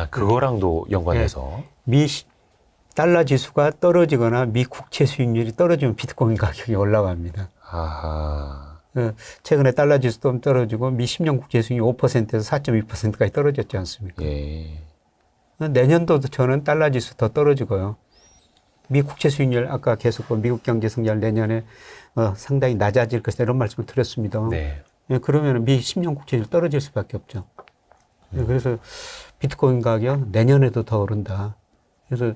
그거랑도 연관해서. 미 달러 지수가 떨어지거나 미 국채 수익률이 떨어지면 비트코인 가격이 올라갑니다. 최근에 달러 지수도 좀 떨어지고 미 10년 국채 수익률이 5%에서 4.2%까지 떨어졌지 않습니까? 내년도도 저는 달러 지수 더 떨어지고요. 미 국채 수익률 아까 계속 미국 경제 성장 내년에 상당히 낮아질 것이다 이런 말씀을 드렸습니다. 그러면 미 10년 국채율 떨어질 수밖에 없죠. 그래서 비트코인 가격 내년에도 더 오른다. 그래서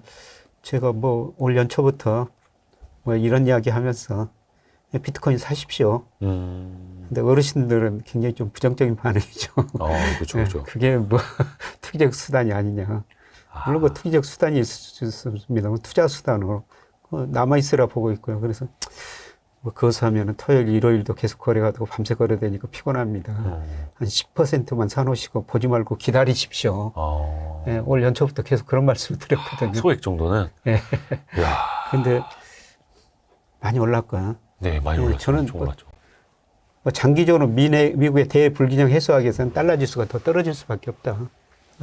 제가 뭐 올 연초부터 뭐 이런 이야기 하면서 비트코인 사십시오. 근데 어르신들은 굉장히 좀 부정적인 반응이죠. 그렇죠. 그게 뭐 투기적 수단이 아니냐. 물론 그 투기적 수단이 있을 수 있습니다만 투자 수단으로 남아있으라 보고 있고요. 그래서 뭐 그것을 하면은 토요일, 일요일도 계속 거래가 되고 밤새 거래되니까 피곤합니다. 한 10%만 사놓으시고 보지 말고 기다리십시오. 올 연초부터 계속 그런 말씀을 드렸거든요. 소액 정도는? 근데 많이 올랐고요. 많이 올랐죠. 저는 뭐 장기적으로 미국의 대불균형 해소하기 위해서는 달러 지수가 더 떨어질 수밖에 없다.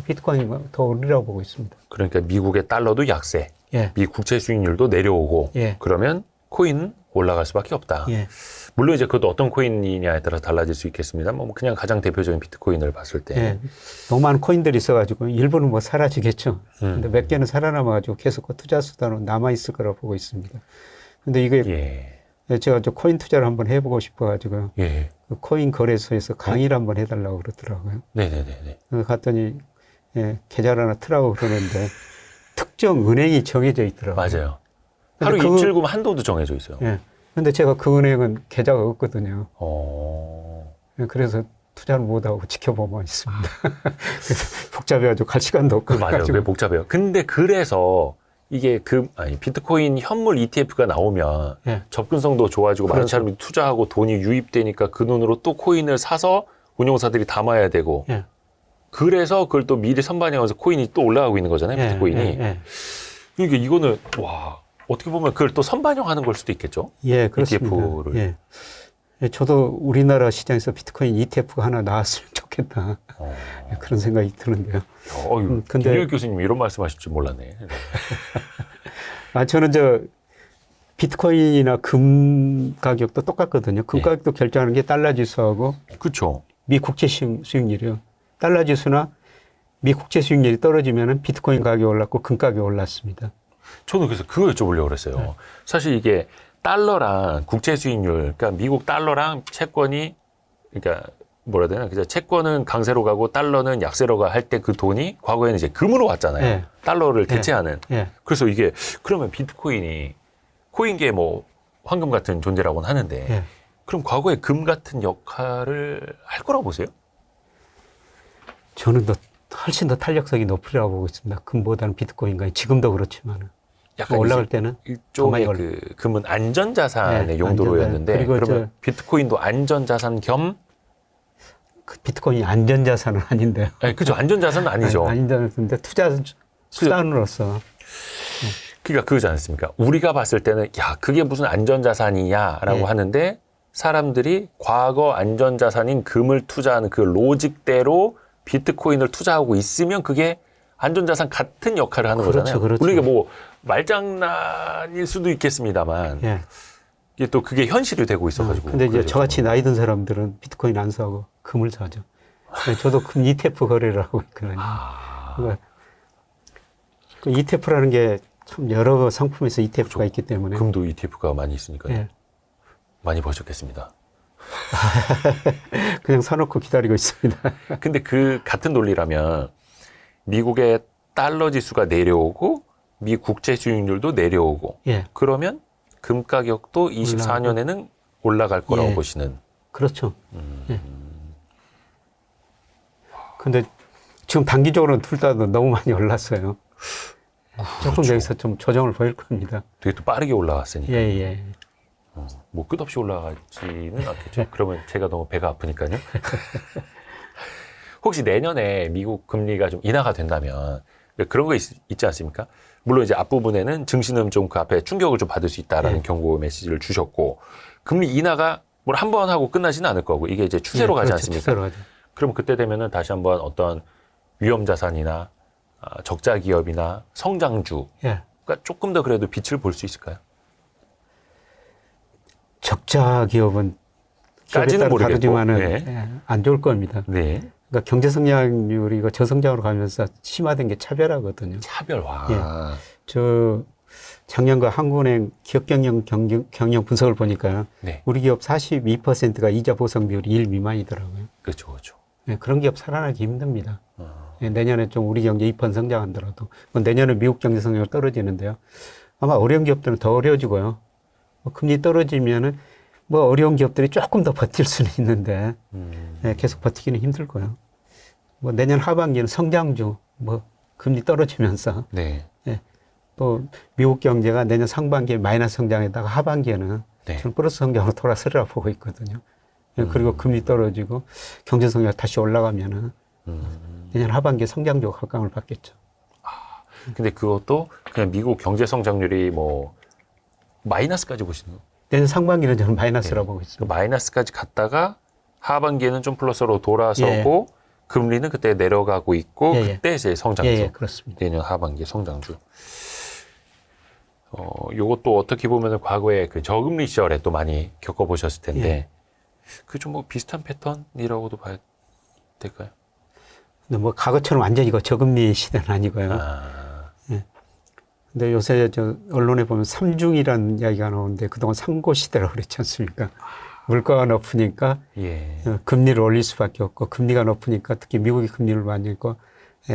비트코인이 더 오르라고 보고 있습니다. 그러니까 미국의 달러도 약세, 미 국채 수익률도 내려오고 그러면 코인은 올라갈 수밖에 없다. 물론 이제 그것도 어떤 코인이냐에 따라 달라질 수 있겠습니다. 뭐 그냥 가장 대표적인 비트코인을 봤을 때 너무 많은 코인들이 있어가지고 일부는 뭐 사라지겠죠. 근데 몇 개는 살아남아가지고 계속 그 투자 수단으로 남아 있을 거라고 보고 있습니다. 근데 이게 제가 저 코인 투자를 한번 해보고 싶어가지고 그 코인 거래소에서 강의를 한번 해달라고 그러더라고요. 갔더니 계좌를 하나 트라고 그러는데 특정 은행이 정해져 있더라고요. 맞아요. 하루 입출금 한도도 정해져 있어요. 근데 제가 그 은행은 계좌가 없거든요. 그래서 투자를 못하고 지켜보고만 있습니다. 그래서 복잡해가지고 갈 시간도 없고. 맞아요. 왜 복잡해요? 근데 그래서 이게 비트코인 현물 ETF가 나오면 접근성도 좋아지고 많은 사람이 투자하고 돈이 유입되니까 그 돈으로 또 코인을 사서 운용사들이 담아야 되고 그래서 그걸 또 미리 선반영해서 코인이 또 올라가고 있는 거잖아요. 비트코인이. 그러니까 이거는 어떻게 보면 그걸 또 선반영하는 걸 수도 있겠죠. 그렇습니다. ETF를. 저도 우리나라 시장에서 비트코인 ETF가 하나 나왔으면 좋겠다. 그런 생각이 드는데요. 근데 김영익 교수님 이런 말씀하실 줄 몰랐네. 저는 비트코인이나 금 가격도 똑같거든요. 금 가격도 결정하는 게 달러 지수하고 그렇죠. 미 국채 수익률이요. 달러 지수나 미 국채 수익률이 떨어지면 비트코인 가격이 올랐고 금 가격이 올랐습니다. 저는 그래서 그거 여쭤보려고 그랬어요. 사실 이게 달러랑 국채 수익률, 그러니까 미국 달러랑 채권이, 그러니까 뭐라 해야 되나, 그죠? 채권은 강세로 가고 달러는 약세로 가 할 때 그 돈이 과거에는 이제 금으로 왔잖아요. 달러를 대체하는. 그래서 이게 그러면 비트코인이 코인계 뭐 황금 같은 존재라고는 하는데 그럼 과거에 금 같은 역할을 할 거라고 보세요? 저는 훨씬 더 탄력성이 높으리라고 보고 있습니다. 금보다는 비트코인가 지금도 그렇지만 약간 올라갈 때는 일종의 그 금은 안전자산의 네, 용도로였는데 그리고 그러면 비트코인도 안전자산 겸 그 비트코인이 안전자산은 아닌데요. 네, 그죠. 안전자산은 아니죠. 안전자산인데 투자 수단으로서. 그러니까 그거지 않습니까? 우리가 봤을 때는 야 그게 무슨 안전자산이냐라고 네. 하는데 사람들이 과거 안전자산인 금을 투자하는 그 로직대로 비트코인을 투자하고 있으면 그게 안전자산 같은 역할을 하는 그렇죠, 거잖아요. 그렇죠. 우리가 뭐 말장난일 수도 있겠습니다만 예. 이게 또 그게 현실이 되고 있어가지고. 근데 이제 그래요. 저같이 나이 든 사람들은 비트코인 안 사고 금을 사죠. 저도 금 ETF 거래를 하고 있거든요. 그러니까 그 ETF라는 게 참 여러 상품에서 ETF가 있기 때문에. 금도 ETF가 많이 있으니까요. 예. 많이 버셨겠습니다. 그냥 사놓고 기다리고 있습니다. 근데 그 같은 논리라면 미국의 달러 지수가 내려오고 미 국채 수익률도 내려오고 예. 그러면 금 가격도 24년에는 올라갈 거라고 예. 보시는. 그렇죠. 예. 근데 지금 단기적으로는 둘 다 너무 많이 올랐어요. 조금 그렇죠. 여기서 좀 조정을 보일 겁니다. 되게 또 빠르게 올라갔으니까. 예, 예. 뭐 끝없이 올라가지는 않겠죠. 그러면 제가 너무 배가 아프니까요. 혹시 내년에 미국 금리가 좀 인하가 된다면 그런 거 있지 않습니까? 물론 이제 앞부분에는 증시는 좀 그 앞에 충격을 좀 받을 수 있다라는 예. 경고 메시지를 주셨고 금리 인하가 뭘 한 번 하고 끝나지는 않을 거고 이게 이제 추세로 가지 그렇죠. 않습니까? 추세로 가죠. 그럼 그때 되면은 다시 한번 어떤 위험 자산이나 적자 기업이나 성장주가 예. 조금 더 그래도 빛을 볼 수 있을까요? 적자 기업은 까지는 모르겠고. 다르지만은 네. 예, 안 좋을 겁니다. 네. 그러니까 경제 성장률이 이거 저성장으로 가면서 심화된 게 차별화거든요. 차별화. 예. 저 작년과 한국은행 기업 경영 분석을 보니까 네. 우리 기업 42%가 이자 보상 비율이 1 미만이더라고요. 그렇죠, 그렇죠. 예, 그런 기업 살아나기 힘듭니다. 예, 내년에 좀 우리 경제 2% 성장한다라도 뭐 내년에 미국 경제 성장률 떨어지는데요. 아마 어려운 기업들은 더 어려워지고요. 뭐 금리 떨어지면은 뭐 어려운 기업들이 조금 더 버틸 수는 있는데 예, 계속 버티기는 힘들고요. 뭐 내년 하반기는 성장주 뭐 금리 떨어지면서 네. 예, 또 미국 경제가 내년 상반기에 마이너스 성장에다가 하반기에는 네. 저는 플러스 성장으로 돌아서리라 보고 있거든요. 예, 그리고 금리 떨어지고 경제 성장 다시 올라가면은 내년 하반기에 성장주가 각광을 받겠죠. 근데 그것도 그냥 미국 경제 성장률이 뭐 마이너스까지 보시는 거? 내년 상반기는 저는 마이너스라고 보고 그 있습니다. 마이너스까지 갔다가 하반기에는 좀 플러스로 돌아서고 금리는 그때 내려가고 있고 예, 예. 그때 이제 성장주. 예, 예, 그렇습니다. 내년 하반기 성장주. 요것도 어떻게 보면 과거에 그 저금리 시절에 또 많이 겪어보셨을 텐데 예. 그 좀 뭐 비슷한 패턴이라고도 봐야 될까요? 근데 뭐 과거처럼 완전히 이거 저금리 시대는 아니고요. 근데 요새 저 언론에 보면 삼중이라는 이야기가 나오는데 그동안 상고 시대라고 그랬지 않습니까? 물가가 높으니까 예. 금리를 올릴 수밖에 없고 금리가 높으니까 특히 미국이 금리를 많이 했고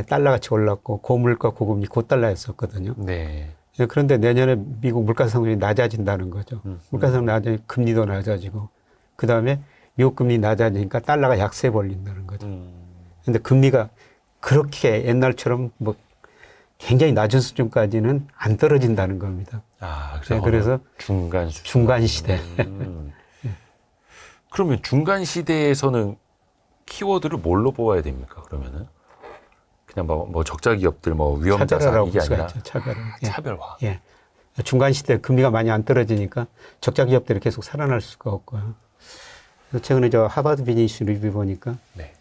달러 같이 올랐고 고물가 고금리 고달러였었거든요. 네. 그런데 내년에 미국 물가 상승이 낮아진다는 거죠. 물가 상승 낮아지면 금리도 낮아지고 그다음에 미국 금리 낮아지니까 달러가 약세 벌린다는 거죠. 근데 금리가 그렇게 옛날처럼 뭐 굉장히 낮은 수준까지는 안 떨어진다는 겁니다. 아, 그래서 중간 수준. 중간 시대. 그러면 중간 시대에서는 키워드를 뭘로 뽑아야 됩니까? 그러면은 그냥 뭐 적자 기업들, 뭐 위험 자산 차별화라고 이게 볼 수가 아니라 있죠. 차별화. 예. 차별화. 예. 중간 시대 금리가 많이 안 떨어지니까 적자 기업들이 계속 살아날 수가 없고요. 그래서 최근에 저 하버드 비즈니스 리뷰 보니까 네.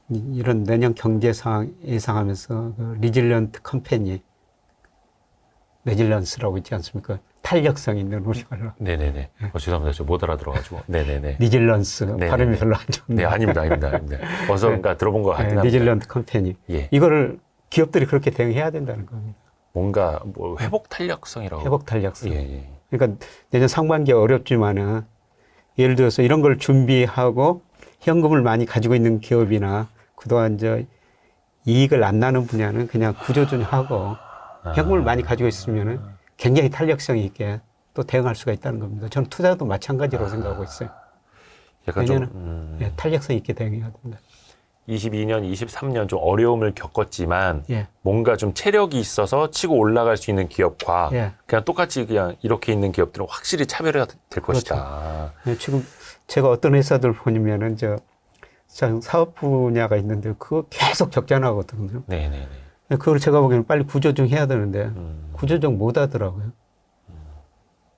이런 내년 경제 상황 예상하면서 그 리질런트 컴퍼니 레질런스라고 있지 않습니까? 탄력성 있는 우리말로. 네네네. 죄송합니다. 저 못 알아들어가지고. 네네네. 리질런스 네네네. 발음이 별로 안 좋네. 네, 아닙니다. 어서 그러니까 들어본 것 같긴 합니다. 리질런트 컴퍼니. 예. 이거를 기업들이 그렇게 대응해야 된다는 겁니다. 뭔가 뭐 회복 탄력성이라고. 회복 탄력성. 예, 예. 그러니까 내년 상반기에 어렵지만은 예를 들어서 이런 걸 준비하고 현금을 많이 가지고 있는 기업이나 그동안 이익을 안 나는 분야는 그냥 구조조정하고 현금을 많이 가지고 있으면은 굉장히 탄력성 있게 또 대응할 수가 있다는 겁니다. 저는 투자도 마찬가지로 생각하고 있어요. 약간 내년은 좀 탄력성 있게 대응해야 된다. 22년, 23년 좀 어려움을 겪었지만 예. 뭔가 좀 체력이 있어서 치고 올라갈 수 있는 기업과 예. 그냥 똑같이 그냥 이렇게 있는 기업들은 확실히 차별해야 될 그렇죠. 것이다. 예, 지금 제가 어떤 회사들 보면은 참 사업 분야가 있는데 그거 계속 적자나거든요. 네네네. 그걸 제가 보기에는 빨리 구조조정 해야 되는데 구조조정 못 하더라고요.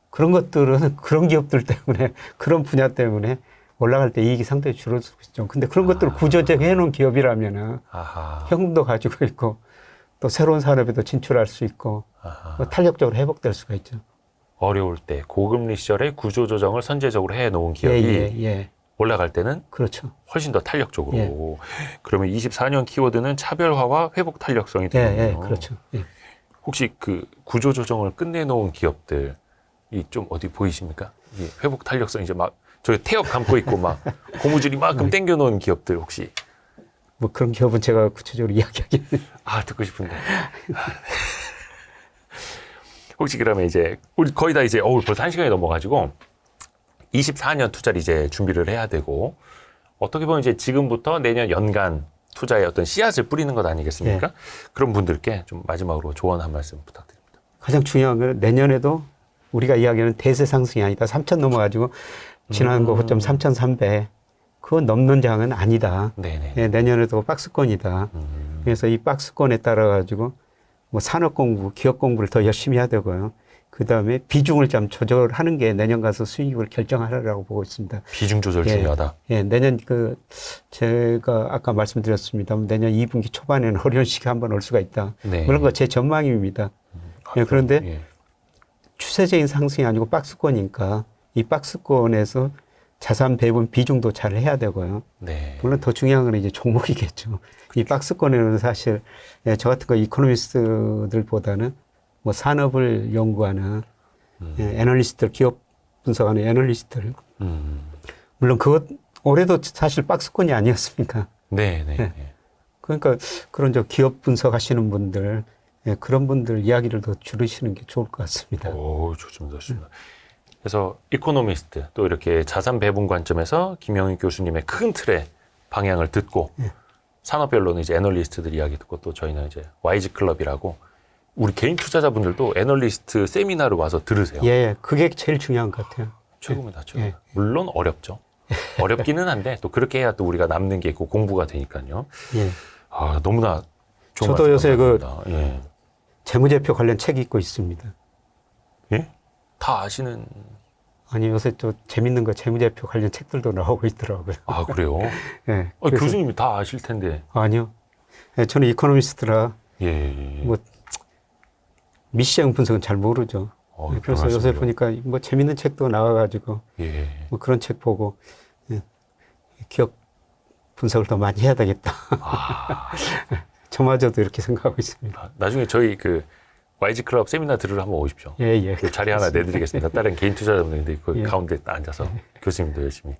그런 것들은 그런 기업들 때문에 그런 분야 때문에 올라갈 때 이익이 상당히 줄어들 수 있죠. 근데 그런 것들을 구조조정 해놓은 기업이라면은 아하. 현금도 가지고 있고 또 새로운 산업에도 진출할 수 있고 뭐 탄력적으로 회복될 수가 있죠. 어려울 때 고금리 시절에 구조조정을 선제적으로 해놓은 기업이 올라갈 때는 그렇죠. 훨씬 더 탄력적으로. 그러면 24년 키워드는 차별화와 회복 탄력성이 되는군요. 그렇죠. 혹시 그 구조조정을 끝내놓은 기업들이 좀 어디 보이십니까? 이 회복 탄력성 이제 막 저희 태엽 감고 있고 막 고무줄이 만큼 당겨놓은 기업들 혹시? 뭐 그런 기업은 제가 구체적으로 이야기하기는. 듣고 싶은데. 혹시 그러면 이제 우리 거의 다 이제 벌써 1시간이 넘어가지고 24년 투자를 이제 준비를 해야 되고 어떻게 보면 이제 지금부터 내년 연간 투자의 어떤 씨앗을 뿌리는 것 아니겠습니까? 그런 분들께 좀 마지막으로 조언 한 말씀 부탁드립니다. 가장 중요한 건 내년에도 우리가 이야기하는 대세 상승이 아니다. 3,000 넘어가지고 지난 고점 3,300 그건 넘는 장은 아니다. 네네. 내년에도 박스권이다. 그래서 이 박스권에 따라 가지고 뭐 산업 공부, 기업 공부를 더 열심히 해야 되고요. 그 다음에 비중을 좀 조절하는 게 내년 가서 수익을 결정하라고 보고 있습니다. 비중 조절 중요하다. 내년 제가 아까 말씀드렸습니다만 내년 2분기 초반에는 어려운 시기가 한번 올 수가 있다. 네. 그런 거 제 전망입니다. 그런데 추세적인 상승이 아니고 박스권이니까 이 박스권에서 자산 배분 비중도 잘 해야 되고요. 네. 물론 더 중요한 건 이제 종목이겠죠. 이 박스권에는 사실 저 같은 거 이코노미스트들보다는 뭐 산업을 연구하는 애널리스트들, 기업 분석하는 애널리스트들. 물론 그것 올해도 사실 박스권이 아니었습니까? 네. 그러니까 그런 기업 분석하시는 분들 그런 분들 이야기를 더 들으시는 게 좋을 것 같습니다. 좋습니다. 그래서 이코노미스트 또 이렇게 자산 배분 관점에서 김영익 교수님의 큰 틀의 방향을 듣고 산업별로는 이제 애널리스트들 이야기 듣고 또 저희는 이제 YG 클럽이라고 우리 개인 투자자분들도 애널리스트 세미나를 와서 들으세요. 그게 제일 중요한 것 같아요. 최고입니다. 물론 어렵죠. 어렵기는 한데 또 그렇게 해야 또 우리가 남는 게 있고 공부가 되니까요. 너무나 좋은 저도 요새 감사합니다. 재무제표 관련 책이 있고 있습니다. 다 아시는? 아니 요새 또 재밌는 거 재무제표 관련 책들도 나오고 있더라고요. 그래요? 교수님이 다 아실 텐데. 아니요. 저는 이코노미스트라 뭐 미시장 분석은 잘 모르죠. 그래서 요새 보니까 뭐 재밌는 책도 나와가지고 뭐 그런 책 보고 기업 분석을 더 많이 해야 되겠다. 저마저도 이렇게 생각하고 있습니다. 나중에 저희 YG 클럽 세미나 들으러 한번 오십시오. 그 자리 하나 내드리겠습니다. 다른 개인 투자자분들이 그 가운데 앉아서 교수님도 열심히.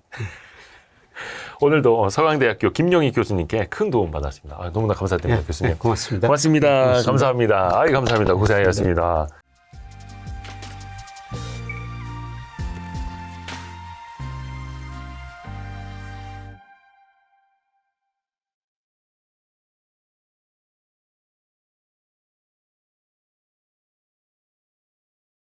오늘도 서강대학교 김영익 교수님께 큰 도움 받았습니다. 너무나 감사드립니다, 교수님. 고맙습니다. 고맙습니다. 감사합니다. 감사합니다. 고생하셨습니다.